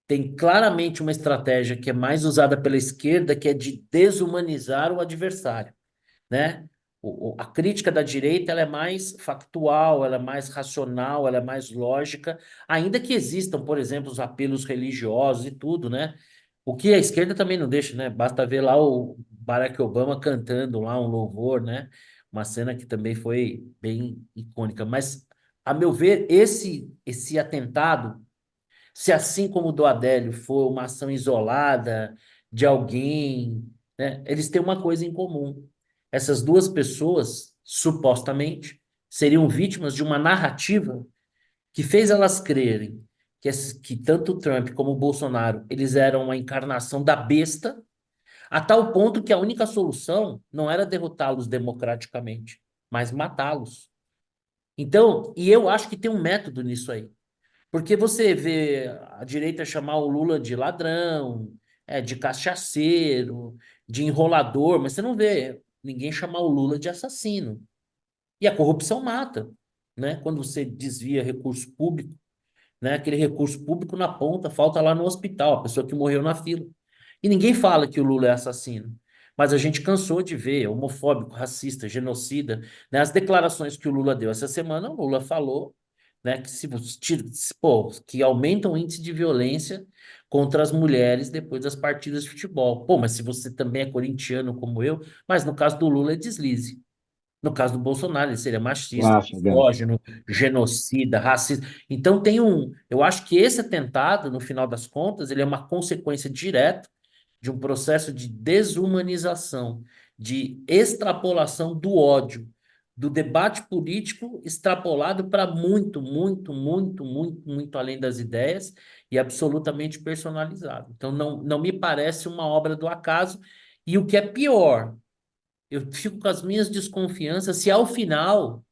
tem claramente uma estratégia que é mais usada pela esquerda, que é de desumanizar o adversário, né? A crítica da direita ela é mais factual, ela é mais racional, ela é mais lógica, ainda que existam, por exemplo, os apelos religiosos e tudo, né? O que a esquerda também não deixa, né? Basta ver lá o Barack Obama cantando lá um louvor, né? Uma cena que também foi bem icônica. Mas, a meu ver, esse atentado, se assim como o do Adélio for uma ação isolada de alguém, né, eles têm uma coisa em comum. Essas duas pessoas, supostamente, seriam vítimas de uma narrativa que fez elas crerem que tanto o Trump como o Bolsonaro, eles eram uma encarnação da besta, a tal ponto que a única solução não era derrotá-los democraticamente, mas matá-los. Então, e eu acho que tem um método nisso aí. Porque você vê a direita chamar o Lula de ladrão, de cachaceiro, de enrolador, mas você não vê ninguém chamar o Lula de assassino. E a corrupção mata, né? Quando você desvia recurso público, né? Aquele recurso público na ponta falta lá no hospital, a pessoa que morreu na fila. E ninguém fala que o Lula é assassino. Mas a gente cansou de ver homofóbico, racista, genocida, né? As declarações que o Lula deu essa semana, o Lula falou, né, que pô, que aumentam o índice de violência contra as mulheres depois das partidas de futebol. Pô, mas se você também é corintiano como eu, mas no caso do Lula é deslize. No caso do Bolsonaro, ele seria machista, Gacha. misógino, genocida, racista. Então tem eu acho que esse atentado, no final das contas, ele é uma consequência direta de um processo de desumanização, de extrapolação do ódio, do debate político extrapolado para muito, muito, muito, muito, muito além das ideias e absolutamente personalizado. Então não me parece uma obra do acaso. E o que é pior, eu fico com as minhas desconfianças se ao final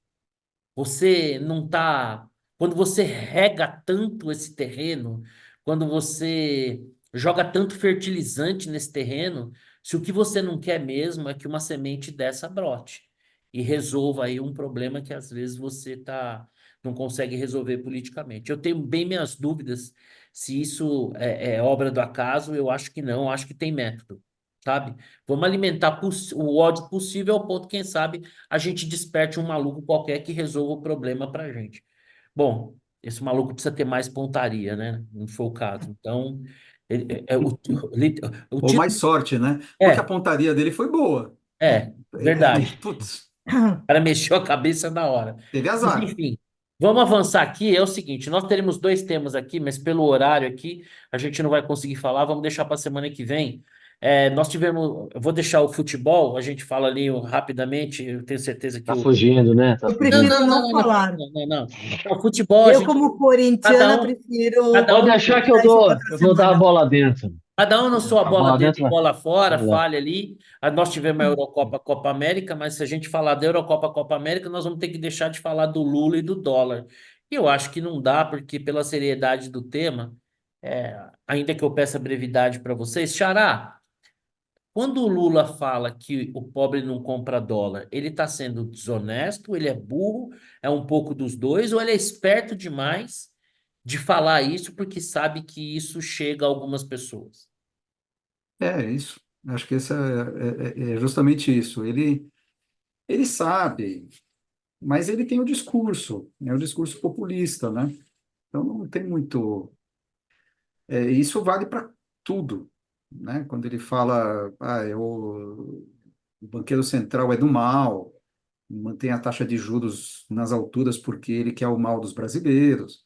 você não está. Quando você rega tanto esse terreno, quando você joga tanto fertilizante nesse terreno, se o que você não quer mesmo é que uma semente dessa brote e resolva aí um problema que às vezes você não consegue resolver politicamente. Eu tenho bem minhas dúvidas se isso é obra do acaso, eu acho que não, eu acho que tem método. Sabe? Vamos alimentar o ódio possível ao ponto, quem sabe, a gente desperte um maluco qualquer que resolva o problema pra gente. Bom, esse maluco precisa ter mais pontaria, né? Não foi o caso. Então, o Ou mais título. sorte, né? Porque a É, pontaria dele foi boa. verdade. Putz, O cara mexeu a cabeça na hora. teve Mas, azar. enfim. Vamos avançar aqui. É o seguinte, nós teremos dois temas aqui, mas pelo horário aqui a gente não vai conseguir falar. Vamos deixar para a semana que vem. Nós tivemos, eu vou deixar o futebol. A gente fala ali rapidamente. Eu tenho certeza que Tá o fugindo, né? Tá Eu não, fugindo. prefiro não, não, não não, não, falar. não, não, não. Não, futebol a Eu, gente como cada corintiana, um prefiro cada Pode um deixar que deixar isso para outra eu dou dar a semana. bola dentro. Cada um na sua A bola bola dentro dentro e bola fora, vai lá. falha ali. Nós tivemos a Eurocopa, a Copa América, mas se a gente falar da Eurocopa, a Copa América, nós vamos ter que deixar de falar do Lula e do dólar. E eu acho que não dá, porque pela seriedade do tema, ainda que eu peça brevidade para vocês, Xará, quando o Lula fala que o pobre não compra dólar, ele está sendo desonesto, ele é burro, é um pouco dos dois, ou ele é esperto demais de falar isso porque sabe que isso chega a algumas pessoas? É isso. Acho que esse é justamente isso. Ele sabe, mas ele tem o discurso, é o discurso populista, né? Então não tem muito. Isso vale para tudo, né? Quando ele fala, o banqueiro central é do mal, mantém a taxa de juros nas alturas porque ele quer o mal dos brasileiros.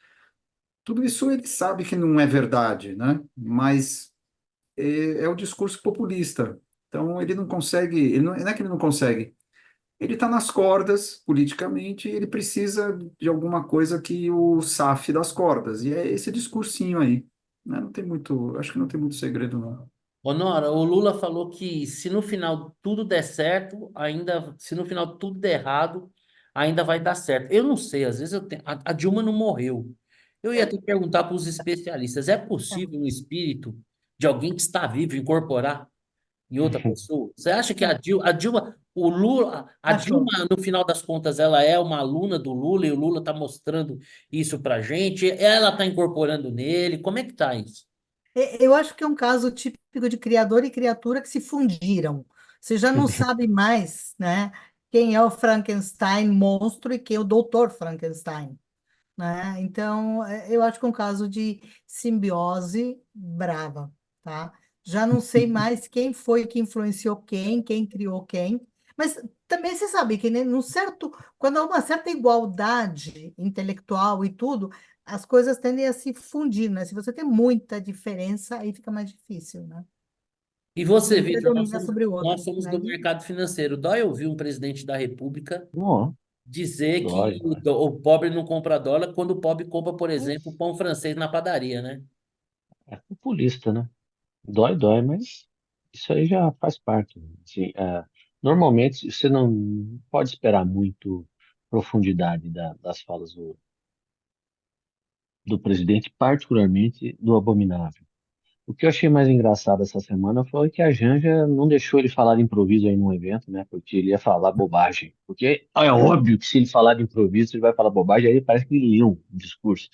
Tudo isso ele sabe que não é verdade, né? Mas é o discurso populista. Então ele não consegue, não é que ele não consegue. Ele está nas cordas politicamente e ele precisa de alguma coisa que o safe das cordas. E é esse discursinho aí, né? Não tem muito, acho que não tem muito segredo, não. Honora, o Lula falou que se no final tudo der certo, se no final tudo der errado, ainda vai dar certo. Eu não sei, às vezes a Dilma não morreu. Eu ia É, ter que perguntar para os especialistas, é possível um espírito de alguém que está vivo incorporar em outra pessoa? Você acha que é, O Lula, a Dilma, achou. no final das contas, ela é uma aluna do Lula e o Lula está mostrando isso para gente? Ela está incorporando nele? Como é que tá isso? Eu acho que é um caso típico de criador e criatura que se fundiram. Você já não sabe mais, né, quem é o Frankenstein monstro e quem é o doutor Frankenstein, né? Então, eu acho que é um caso de simbiose brava, tá? Já não sei mais quem foi que influenciou quem criou quem, mas também você sabe que, né, quando há uma certa igualdade intelectual e tudo, as coisas tendem a se fundir, né? Se você tem muita diferença, aí fica mais difícil, né? E você, Um Vitor, predomina sobre o nós outro, somos né? do mercado financeiro. Dói ouvir um presidente da República Não, dizer que dói, dói. o pobre não compra dólar quando o pobre compra, por exemplo, pão francês na padaria, né? É populista, né? Dói, dói, mas isso aí já faz parte. Assim, normalmente você não pode esperar muito profundidade das falas do presidente, particularmente do Abominável. O que eu achei mais engraçado essa semana foi que a Janja não deixou ele falar de improviso aí num evento, né? Porque ele ia falar bobagem. Porque é óbvio que se ele falar de improviso, ele vai falar bobagem, aí parece que ele leu um discurso.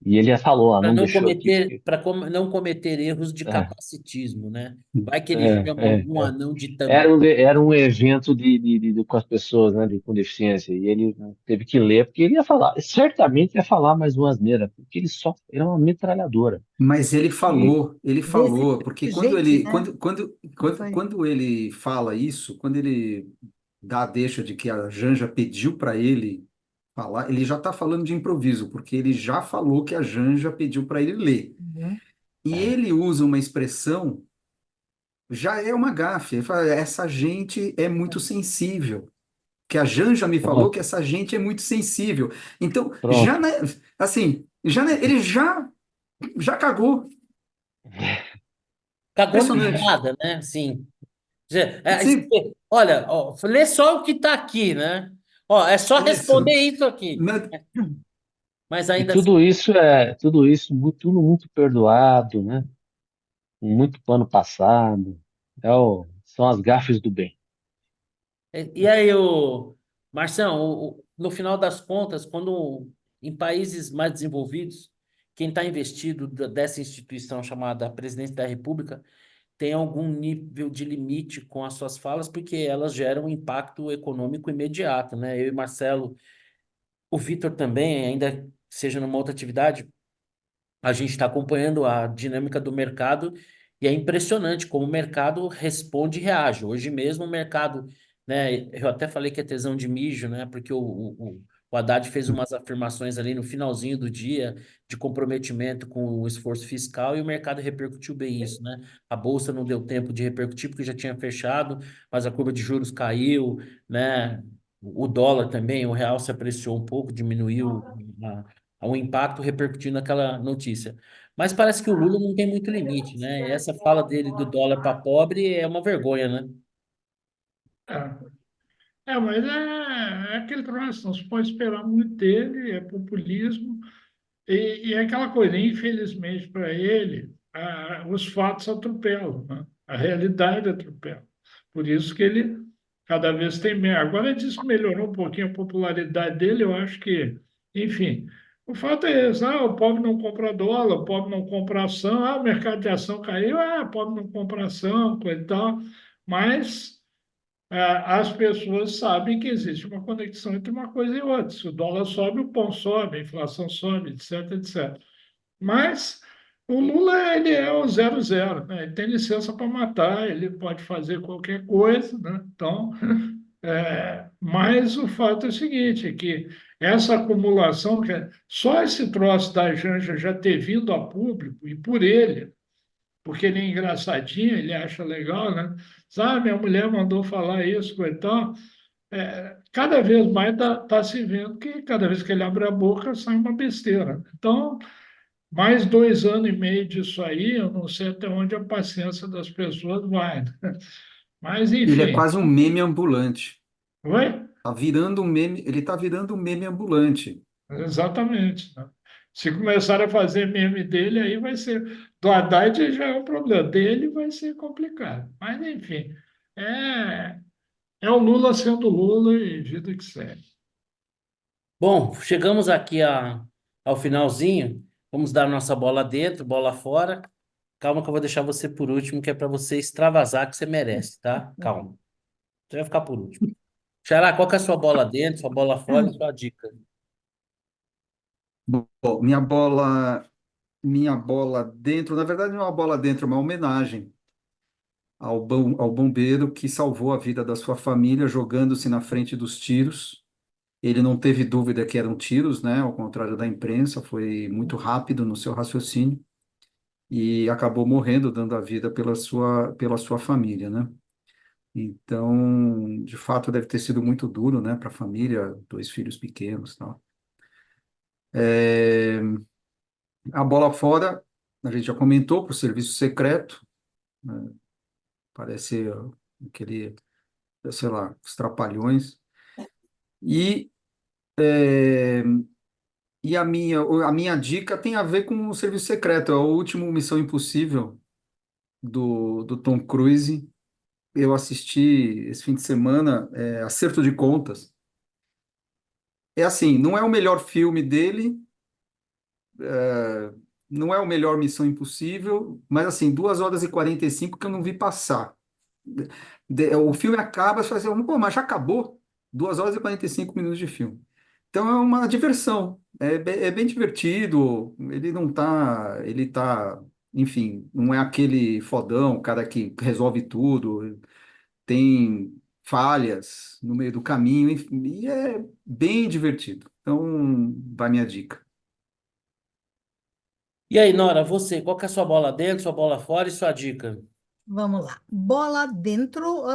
E ele já falou, Para não não deixou aqui, cometer, porque. não cometer erros de É, capacitismo, né? Vai que ele é, chama é. algum anão de Era também. era um evento com as pessoas, né, com deficiência, e ele teve que ler, porque ele ia falar, certamente ia falar mais uma asneira, porque ele é uma metralhadora. Mas E, ele Desse falou, porque gente, né? Foi. quando ele fala isso, quando ele dá a deixa de que a Janja pediu para ele falar, ele já está falando de improviso, porque ele já falou que a Janja pediu para ele ler. Uhum. E é, ele usa uma expressão, já é uma gafe. Ele fala, essa gente é muito sensível. Que a Janja me falou que pronto, essa gente é muito sensível. Então, já, pronto. né, assim, ele já cagou. Cagou na Impressionante. entrada, né? Assim, Sim, olha, ó, lê só o que está aqui, né? Ó, é só responder isso. isso aqui. Na- Mas E ainda assim. tudo isso tudo muito perdoado, né? Muito pano passado. São as gafes do bem. E aí, Marção, no final das contas, em países mais desenvolvidos, quem está investido dessa instituição chamada Presidência da República tem algum nível de limite com as suas falas, porque elas geram um impacto econômico imediato, né? Eu e Marcelo, o Vitor também, ainda que seja numa outra atividade, a gente está acompanhando a dinâmica do mercado e é impressionante como o mercado responde e reage. Hoje mesmo o mercado, né? Eu até falei que é tesão de mijo, né? Porque O Haddad fez umas afirmações ali no finalzinho do dia de comprometimento com o esforço fiscal e o mercado repercutiu bem isso, né? A bolsa não deu tempo de repercutir porque já tinha fechado, mas a curva de juros caiu, né? O dólar também, o real se apreciou um pouco, diminuiu o impacto repercutindo naquela notícia. Mas parece que o Lula não tem muito limite, né? E essa fala dele do dólar para pobre é uma vergonha, né? Mas é aquele troço, não se pode esperar muito dele, é populismo, e é aquela coisa, infelizmente para ele, os fatos atropelam, né? A realidade atropela. Por isso que ele cada vez tem menos. Agora diz que melhorou um pouquinho a popularidade dele, eu acho que, enfim. O fato é esse, o pobre não compra dólar, o pobre não compra ação, o mercado de ação caiu, o pobre não compra ação, coisa e tal, mas as pessoas sabem que existe uma conexão entre uma coisa e outra. Se o dólar sobe, o pão sobe, a inflação sobe, etc, etc. Mas o Lula, ele é o 00, né? Ele tem licença para matar, ele pode fazer qualquer coisa, né? Então, mas o fato é o seguinte, que essa acumulação, só esse troço da Janja já ter vindo a público, e por ele, porque ele é engraçadinho, ele acha legal, né? Sabe, minha mulher mandou falar isso, coisa e tal. Cada vez mais tá se vendo que cada vez que ele abre a boca sai uma besteira. Então, mais 2 anos e meio disso aí, eu não sei até onde a paciência das pessoas vai, né? Mas, Ele é enfim. quase um meme ambulante. Oi? Tá virando um meme, ele tá virando um meme ambulante. Exatamente, né? Se começar a fazer meme dele, aí vai ser. Do Haddad já é um problema, dele vai ser complicado. Mas, enfim, é, é o Lula sendo Lula e vida que segue. Bom, chegamos aqui ao finalzinho. Vamos dar nossa bola dentro, bola fora. Calma que eu vou deixar você por último, que é para você extravasar que você merece, tá? Calma. Você vai ficar por último. Xará, qual que é a sua bola dentro, sua bola fora e sua dica? Bom, minha bola dentro, na verdade não é uma bola dentro, é uma homenagem ao bombeiro que salvou a vida da sua família jogando-se na frente dos tiros. Ele não teve dúvida que eram tiros, né? Ao contrário da imprensa, foi muito rápido no seu raciocínio e acabou morrendo, dando a vida pela sua família, né? Então, de fato, deve ter sido muito duro, né, para a família, 2 filhos pequenos, e tal. É, a bola fora, a gente já comentou, para o serviço secreto, né, parece aquele, sei lá, os trapalhões. E, é, a minha dica tem a ver com o serviço secreto, é o último Missão Impossível do Tom Cruise. Eu assisti esse fim de semana, Acerto de Contas. É assim, não é o melhor filme dele, não é o melhor Missão Impossível, mas assim, 2 horas e 45 que eu não vi passar. O filme acaba, você fala assim, pô, mas já acabou? 2 horas e 45 minutos de filme. Então é uma diversão, é bem divertido, ele tá, enfim, não é aquele fodão, o cara que resolve tudo, tem falhas no meio do caminho, enfim, e é bem divertido. Então, vai minha dica. E aí, Nora, você, qual que é a sua bola dentro, sua bola fora e sua dica? Vamos lá. Bola dentro,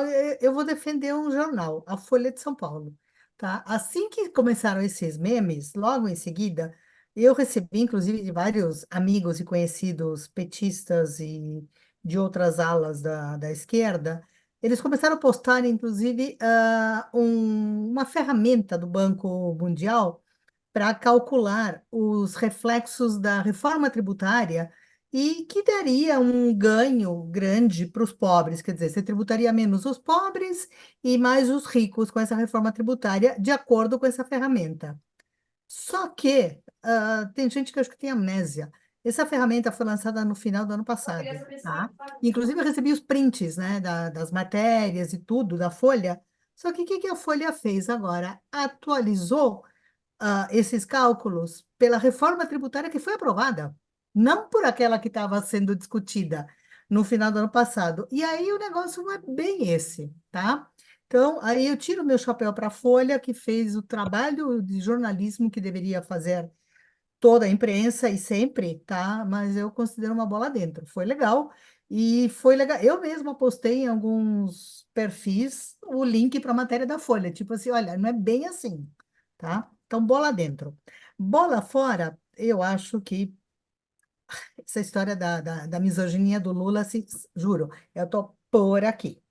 eu vou defender um jornal, a Folha de São Paulo, tá? Assim que começaram esses memes, logo em seguida, eu recebi, inclusive, de vários amigos e conhecidos petistas e de outras alas da esquerda, eles começaram a postar, inclusive, uma ferramenta do Banco Mundial para calcular os reflexos da reforma tributária e que daria um ganho grande para os pobres, quer dizer, você tributaria menos os pobres e mais os ricos com essa reforma tributária, de acordo com essa ferramenta. Só que tem gente que acho que tem amnésia. Essa ferramenta foi lançada no final do ano passado, tá? Inclusive, eu recebi os prints, né, das matérias e tudo da Folha. Só que o que que a Folha fez agora? Atualizou esses cálculos pela reforma tributária que foi aprovada, não por aquela que estava sendo discutida no final do ano passado. E aí o negócio não é bem esse, tá? Então, aí eu tiro meu chapéu para a Folha, que fez o trabalho de jornalismo que deveria fazer toda a imprensa e sempre, tá? Mas eu considero uma bola dentro. Foi legal. E foi legal. Eu mesma postei em alguns perfis o link para a matéria da Folha. Tipo assim, olha, não é bem assim, tá? Então, bola dentro. Bola fora, eu acho que essa história da misoginia do Lula, juro, eu tô por aqui,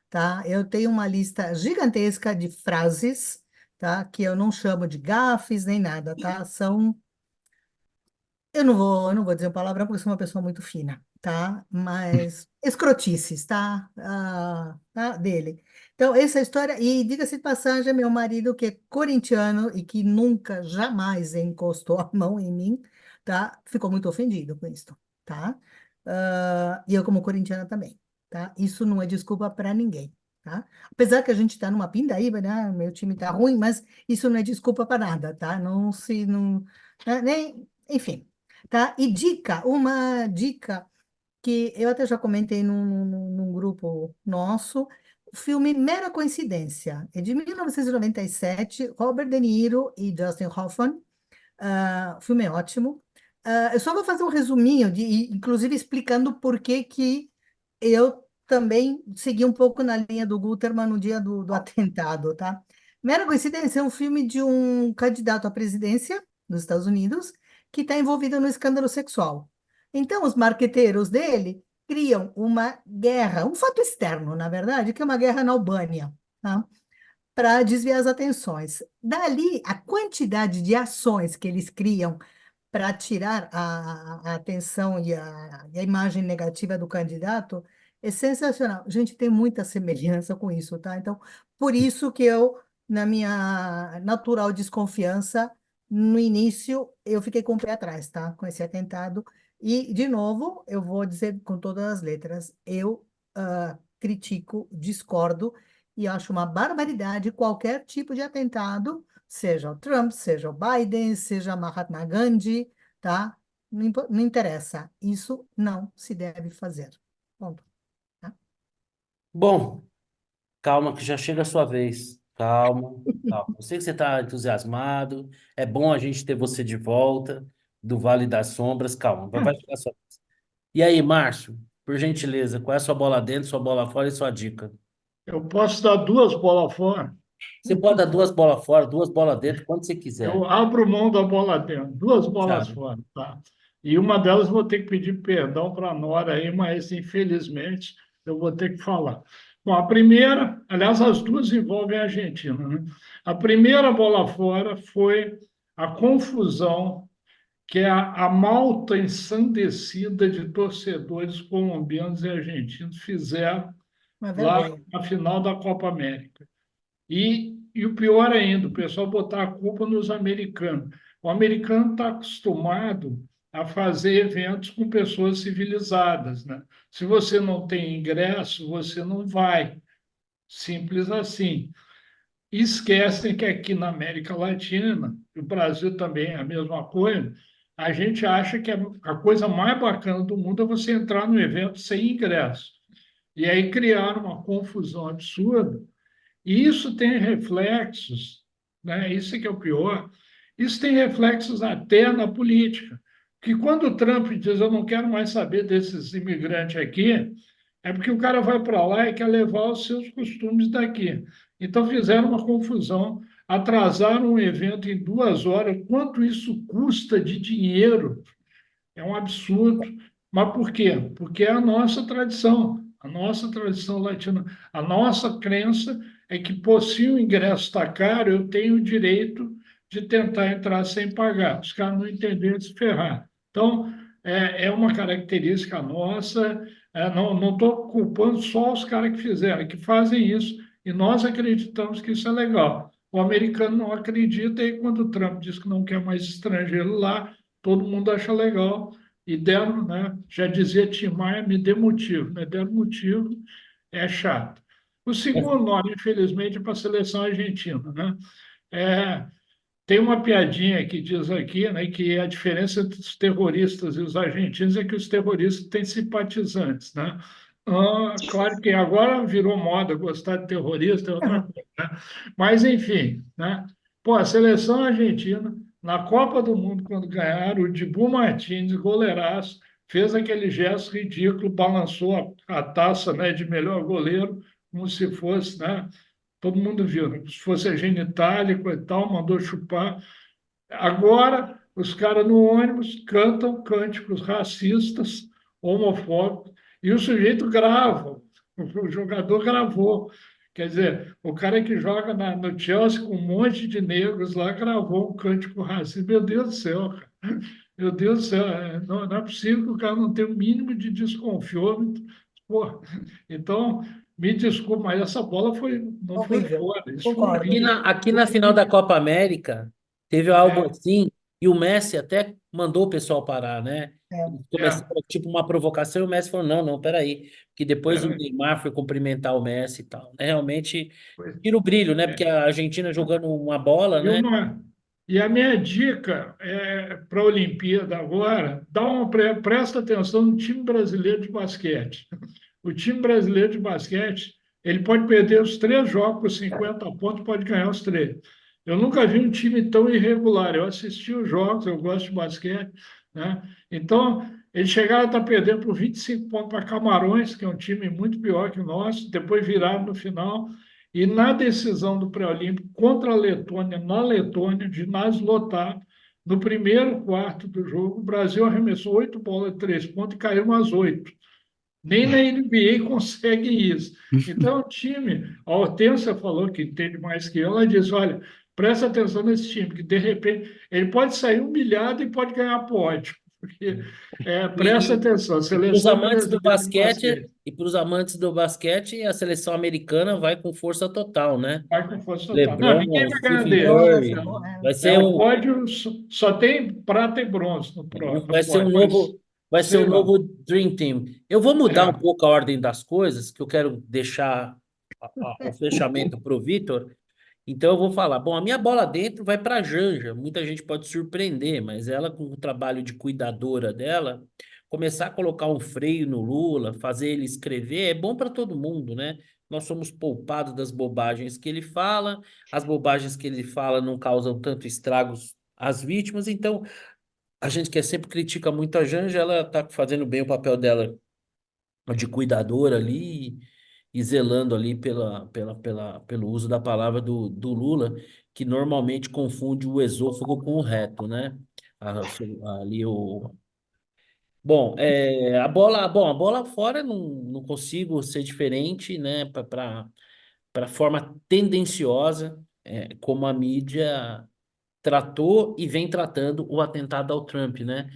tá? Eu tenho uma lista gigantesca de frases, tá? Que eu não chamo de gafes nem nada, tá? São eu não vou dizer um palavrão porque eu sou uma pessoa muito fina, tá? Mas escrotices, tá? Tá? Dele. Então, essa história, e diga-se de passagem, meu marido, que é corintiano e que nunca, jamais encostou a mão em mim, tá? Ficou muito ofendido com isso, tá? E eu, como corintiana, também, tá? Isso não é desculpa para ninguém, tá? Apesar que a gente está numa pindaíba, né? Meu time tá ruim, mas isso não é desculpa para nada, tá? Não se. Não, né? Nem, enfim. Tá? E uma dica que eu até já comentei num grupo nosso, o filme Mera Coincidência, é de 1997, Robert De Niro e Dustin Hoffman. O filme é ótimo. Eu só vou fazer um resuminho, inclusive explicando por que que eu também segui um pouco na linha do Guterman no dia do atentado, tá? Mera Coincidência é um filme de um candidato à presidência dos Estados Unidos que está envolvido no escândalo sexual. Então, os marqueteiros dele criam uma guerra, um fato externo, na verdade, que é uma guerra na Albânia, tá? Para desviar as atenções. Dali, a quantidade de ações que eles criam para tirar a atenção e a imagem negativa do candidato é sensacional. Gente, tem muita semelhança com isso, tá? Então, por isso que eu, na minha natural desconfiança, no início, eu fiquei com o pé atrás, tá? Com esse atentado. E, de novo, eu vou dizer com todas as letras, eu critico, discordo e acho uma barbaridade qualquer tipo de atentado, seja o Trump, seja o Biden, seja Mahatma Gandhi, tá? Não interessa. Isso não se deve fazer. Ponto. Tá? Bom, calma que já chega a sua vez. Calma, calma. Eu sei que você está entusiasmado. É bom a gente ter você de volta do Vale das Sombras. Calma, vai chegar a sua vez. E aí, Márcio, por gentileza, qual é a sua bola dentro, sua bola fora e sua dica? Eu posso dar duas bolas fora. Você pode dar duas bolas fora, duas bolas dentro, quando você Eu quiser. abro mão da bola dentro, duas bolas Fechado. fora, tá? E uma delas vou ter que pedir perdão para a Nora aí, mas infelizmente eu vou ter que falar. Bom, a primeira, aliás, as duas envolvem a Argentina, né? A primeira bola fora foi a confusão que a malta ensandecida de torcedores colombianos e argentinos fizeram Uma lá vergonha. na final da Copa América. E o pior ainda, o pessoal botar a culpa nos americanos. O americano está acostumado a fazer eventos com pessoas civilizadas, né? Se você não tem ingresso, você não vai. Simples assim. E esquecem que aqui na América Latina, e o Brasil também é a mesma coisa, a gente acha que a coisa mais bacana do mundo é você entrar no evento sem ingresso. E aí criaram uma confusão absurda e isso tem reflexos, né? Isso é que é o pior. Isso tem reflexos até na política. Que quando o Trump diz eu não quero mais saber desses imigrantes aqui, é porque o cara vai para lá e quer levar os seus costumes daqui. Então fizeram uma confusão, atrasaram um evento em 2 horas. Quanto isso custa de dinheiro? É um absurdo. Mas por quê? Porque é a nossa tradição latina, a nossa crença é que, pô, se o ingresso está caro, eu tenho o direito de tentar entrar sem pagar. Os caras não entenderam se ferrar. Então, é uma característica nossa. Não estou culpando só os caras que fizeram, que fazem isso, e nós acreditamos que isso é legal. O americano não acredita, e quando o Trump diz que não quer mais estrangeiro lá, todo mundo acha legal e deram, né? Já dizia Tim Maia, me dê motivo, né? Deram motivo, é chato. O segundo nome, infelizmente, é para a seleção argentina, né? É, tem uma piadinha que diz aqui, né, que a diferença entre os terroristas e os argentinos é que os terroristas têm simpatizantes, né? Claro que agora virou moda gostar de terrorista, é outra coisa, né? Mas, enfim, né? Pô, a seleção argentina, na Copa do Mundo, quando ganharam, o Dibu Martins, goleiraço, fez aquele gesto ridículo, balançou a taça, né, de melhor goleiro, como se fosse, né? Todo mundo viu, né? Se fosse a genitálico e tal, mandou chupar. Agora, os caras no ônibus cantam cânticos racistas, homofóbicos, e o sujeito grava, o jogador gravou. Quer dizer, o cara que joga no Chelsea com um monte de negros lá gravou um cântico racista. Meu Deus do céu, cara. Meu Deus do céu, não é possível que o cara não tenha o mínimo de desconfiômetro. Pô, então, me desculpe, mas essa bola não foi Horrível. fora, isso foi Concordo. Aqui horrível. na final da Copa América, teve algo É, assim, e o Messi até mandou o pessoal parar, né? É. Começou é, tipo uma provocação, e o Messi falou: não, não, peraí. Que depois o é, Neymar foi cumprimentar o Messi e tal. É, realmente foi. tira o brilho, né? Porque É. a Argentina jogando uma bola, E, né? e a minha dica para a Olimpíada agora, presta atenção no time brasileiro de basquete. O time brasileiro de basquete, ele pode perder os 3 jogos por 50 pontos, pode ganhar os 3. Eu nunca vi um time tão irregular. Eu assisti os jogos, eu gosto de basquete, né? Então, eles chegaram a estar perdendo por 25 pontos para Camarões, que é um time muito pior que o nosso, depois viraram no final. E na decisão do pré-olímpico contra a Letônia, na Letônia, ginásio lotado, no primeiro quarto do jogo, o Brasil arremessou 8 bolas de 3 pontos e caiu umas 8. Nem na NBA consegue isso. Então, o time, a Hortência falou que entende mais que eu, ela diz: olha, presta atenção nesse time, que de repente ele pode sair humilhado e pode ganhar pódio. Porque presta E, atenção, a para os seleção amantes do brasileira de basquete, basquete a seleção americana vai com força total, né? vai com força total. Não, ninguém LeBron, vai ganhar Stephen deles. Jonas, Curry, é. vai É, ser o um, pódio só tem prata e bronze no vai ser um pódio, mas novo, vai ser um sei lá. novo Dream Team. Eu vou mudar um É, pouco a ordem das coisas, que eu quero deixar o fechamento para o Vitor. Então eu vou falar, bom, a minha bola dentro vai para a Janja. Muita gente pode surpreender, mas ela com o trabalho de cuidadora dela, começar a colocar um freio no Lula, fazer ele escrever, é bom para todo mundo, né? Nós somos poupados das bobagens que ele fala, as bobagens que ele fala não causam tanto estragos às vítimas, então a gente que sempre critica muito a Janja, ela está fazendo bem o papel dela de cuidadora ali e zelando ali pelo uso da palavra do Lula, que normalmente confunde o esôfago com o reto, né? Ali o. Bom, a bola fora não consigo ser diferente, né? Para forma tendenciosa, como a mídia tratou e vem tratando o atentado ao Trump, né?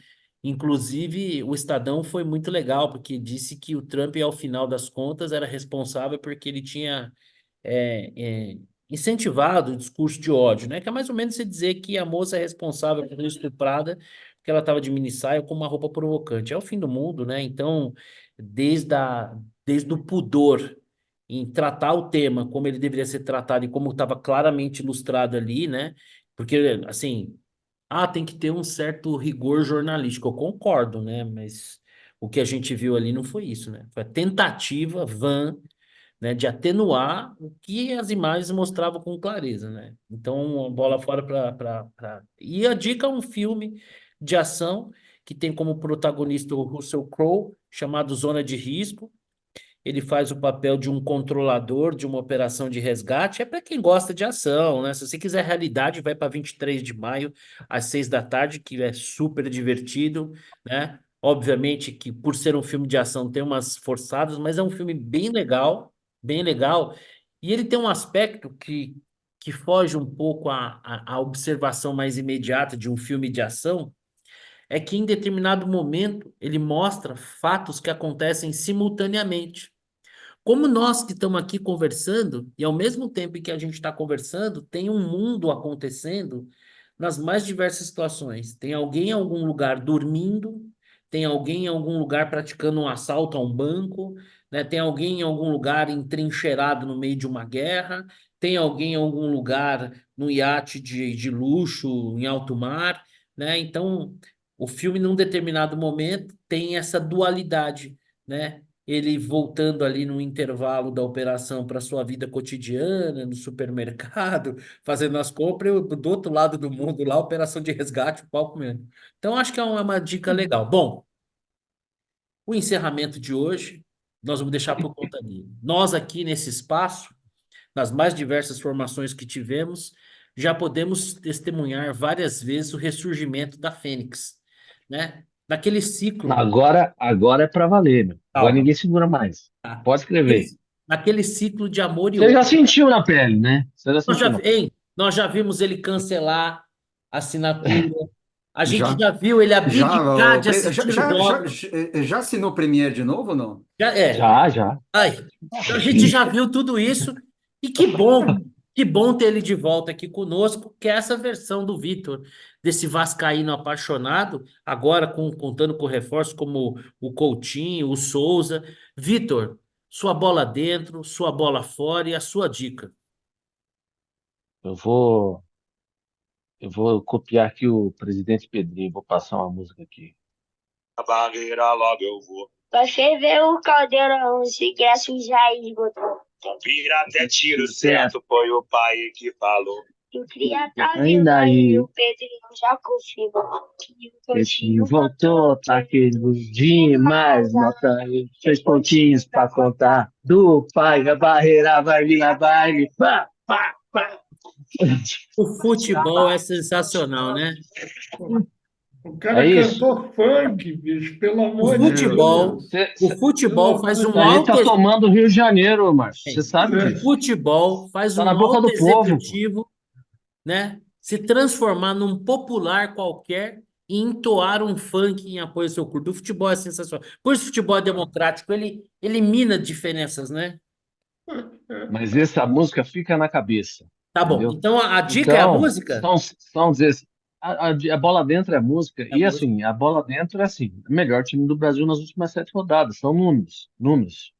Inclusive, o Estadão foi muito legal, porque disse que o Trump, ao final das contas, era responsável porque ele tinha é, é, incentivado o discurso de ódio, né? Que é mais ou menos você dizer que a moça é responsável por ser estuprada porque ela estava de minissaia com uma roupa provocante. É o fim do mundo, né? Então, desde, a, desde o pudor em tratar o tema como ele deveria ser tratado e como estava claramente ilustrado ali, né? Porque, assim, tem que ter um certo rigor jornalístico. Eu concordo, né? Mas o que a gente viu ali não foi isso, né? Foi a tentativa vã, né, de atenuar o que as imagens mostravam com clareza, né? Então, a bola fora para. E a dica é um filme de ação que tem como protagonista o Russell Crowe, chamado Zona de Risco. Ele faz o papel de um controlador de uma operação de resgate. É para quem gosta de ação, né? Se você quiser realidade, vai para 23 de maio, às 6 da tarde, que é super divertido, né? Obviamente que por ser um filme de ação tem umas forçadas, mas é um filme bem legal, bem legal. E ele tem um aspecto que foge um pouco à observação mais imediata de um filme de ação, é que em determinado momento ele mostra fatos que acontecem simultaneamente. Como nós que estamos aqui conversando, e ao mesmo tempo que a gente está conversando, tem um mundo acontecendo nas mais diversas situações. Tem alguém em algum lugar dormindo, tem alguém em algum lugar praticando um assalto a um banco, né? Tem alguém em algum lugar entrincheirado no meio de uma guerra, tem alguém em algum lugar no iate de luxo em alto mar, né? Então, o filme, num determinado momento, tem essa dualidade, né? ele voltando ali no intervalo da operação para sua vida cotidiana, no supermercado, fazendo as compras, eu, do outro lado do mundo lá, operação de resgate, o pau comendo. Então, acho que é uma dica legal. Bom, o encerramento de hoje, nós vamos deixar por conta dele. Nós aqui nesse espaço, nas mais diversas formações que tivemos, já podemos testemunhar várias vezes o ressurgimento da Fênix, né? Naquele ciclo, Agora é para valer, meu. Agora calma, ninguém segura mais. tá? Pode escrever. Naquele, naquele ciclo de amor e Você já ódio. sentiu na pele, né? Você já Nós já, sentiu na pele. hein? Nós já vimos ele cancelar a assinatura, a gente Já, já viu ele abdicar de assistir jogos. já assinou Premiere de novo ou não? Já, é, Já, já. ai, então a gente já viu tudo isso e que bom ter ele de volta aqui conosco, que é essa versão do Vitor, desse vascaíno apaixonado, agora contando com reforços como o Coutinho, o Souza. Vitor, sua bola dentro, sua bola fora e a sua dica. Eu vou, eu vou copiar aqui o presidente Pedrinho, vou passar uma música aqui. A barreira logo eu vou. Vai ferver o caldeirão, os ingressos já esgotou. Vira até tiro certo, foi o pai que falou. E o Cria tá vindo Ainda aí, aí, o Pedrinho já confirmou. Que o Peixinho Coutinho voltou, tá querendo demais, nota aí, 6 pontinhos pra contar. Do pai, a barreira vai virar baile. Pá, pá, pá. O futebol é sensacional, né? O É cara isso. cantou funk, bicho, pelo O amor de futebol, Deus. o Pelo futebol faz amor um de A gente tá alto, tomando o Rio de Janeiro, Márcio. Você sabe o Deus. disso. futebol faz Tá na um boca alto do povo, pô. executivo, né? Se transformar num popular qualquer e entoar um funk em apoio ao seu curso. O futebol é sensacional. Por isso o futebol é democrático, ele elimina diferenças, né? Mas essa música fica na cabeça, Tá bom. entendeu? Então a dica é a Então, música? são a bola dentro é música, É a e música. assim, a bola dentro é assim, o melhor time do Brasil nas últimas 7 rodadas, são números, números.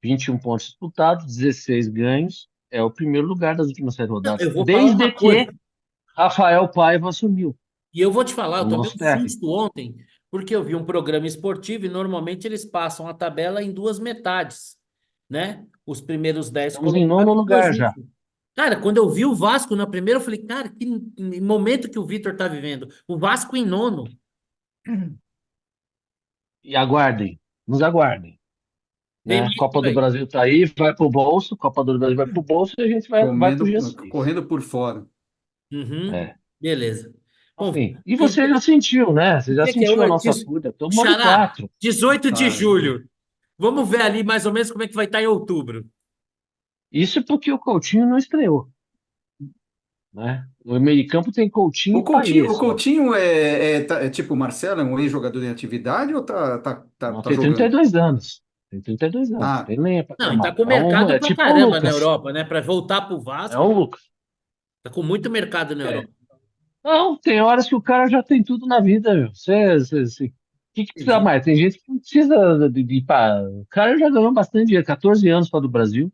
21 pontos disputados, 16 ganhos, é o primeiro lugar das últimas sete Não, rodadas, eu vou falar desde uma coisa. que Rafael Paiva assumiu, E eu vou te falar, o eu tomei nosso um técnico. susto ontem, porque eu vi um programa esportivo e normalmente eles passam a tabela em duas metades, né? Os primeiros 10 Estamos em nono colocados e lugar os já. últimos. Cara, quando eu vi o Vasco na primeira, eu falei, cara, que momento que o Vitor tá vivendo. O Vasco em nono, E aguardem, nos aguardem, tem né? mais Copa por do aí. Brasil tá aí, vai pro bolso, Copa do Brasil vai pro bolso e a gente vai pro Comendo, G6. correndo por fora. Uhum, É. beleza. Bom, Assim, e que você já dia, sentiu, né? Você que já dia que é sentiu a hoje? nossa fúria. Tomou de Xará, 4. 18 de Tá? julho. Vamos ver ali mais ou menos como é que vai estar em outubro. Isso porque o Coutinho não estreou, né? O meio de campo tem Coutinho O e Coutinho, Payet o só. Coutinho é tipo o Marcelo, é um ex-jogador em atividade ou Não, tá tem jogando? 32 anos. Tem 32 anos. Ah, Tem lenha pra Não, e tá queimar. com mercado É pra tipo o caramba na Lucas. Europa, né? Para voltar pro É Vasco, o Lucas. tá com muito mercado na É. Europa. Não, tem horas que o cara já tem tudo na vida, meu. O que precisa Entendi. mais? Tem gente que não precisa de ir pra... O cara já ganhou bastante dinheiro, 14 anos fora do Brasil.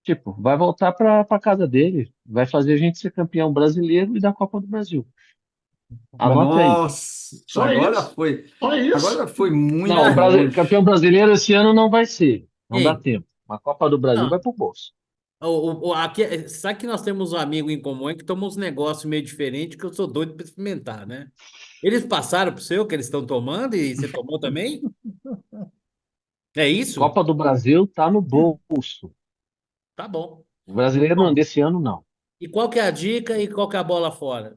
Tipo, vai voltar pra casa dele. Vai fazer a gente ser campeão brasileiro e da Copa do Brasil. Anota aí. nossa, Só isso. Só isso. agora foi Não, muito o longe. campeão brasileiro esse ano não vai ser. Não dá Ei, tempo. A Copa do Brasil não, vai pro bolso. aqui, sabe que nós temos um amigo em comum aí que toma uns negócios meio diferentes que eu sou doido para experimentar, né? Eles passaram pro seu que eles estão tomando e você tomou também? É isso? Copa do Brasil tá no bolso. Tá bom. O brasileiro não, Bom, desse ano não. e qual que é a dica e qual que é a bola fora?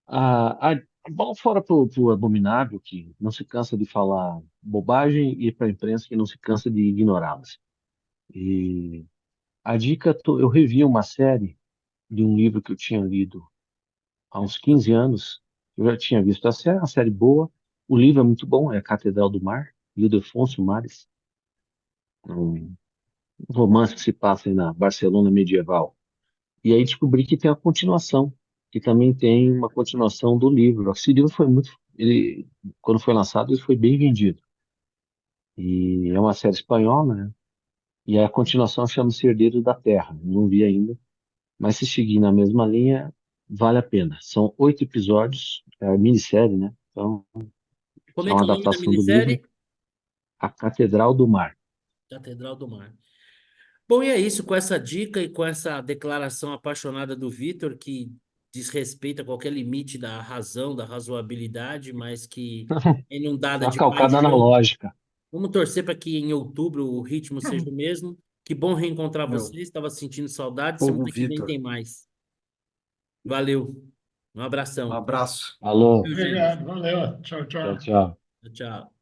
A bola fora pro abominável, que não se cansa de falar bobagem, e para a imprensa, que não se cansa de ignorá-las. E a dica, eu revi uma série de um livro que eu tinha lido há uns 15 anos. Eu já tinha visto a série, uma série boa. O livro é muito bom, é A Catedral do Mar, Ildefonso Mares. Um romance que se passa aí na Barcelona medieval. E aí descobri que tem a continuação, que também tem uma continuação do livro. Esse livro foi muito, ele, quando foi lançado, ele foi bem vendido. E é uma série espanhola, né? E a continuação chama-se Herdeiro da Terra. Não vi ainda, mas se seguir na mesma linha, vale a pena. São 8 episódios, é a minissérie, né? Então, é Como é que uma é o nome da adaptação do livro minissérie? A Catedral do Mar. Catedral do Mar. Bom, e é isso, com essa dica e com essa declaração apaixonada do Vitor, que diz respeito a qualquer limite da razão, da razoabilidade, mas que é inundada Só de calcada na paixão. lógica. Vamos torcer para que em outubro o ritmo seja o mesmo. Que bom reencontrar Meu, vocês, estava sentindo saudade, povo semana que vem Vitor, tem mais. Valeu, um um abração. abraço. Falou. Viu, gente? Obrigado, valeu. Tchau, Tchau, tchau. tchau. Tchau.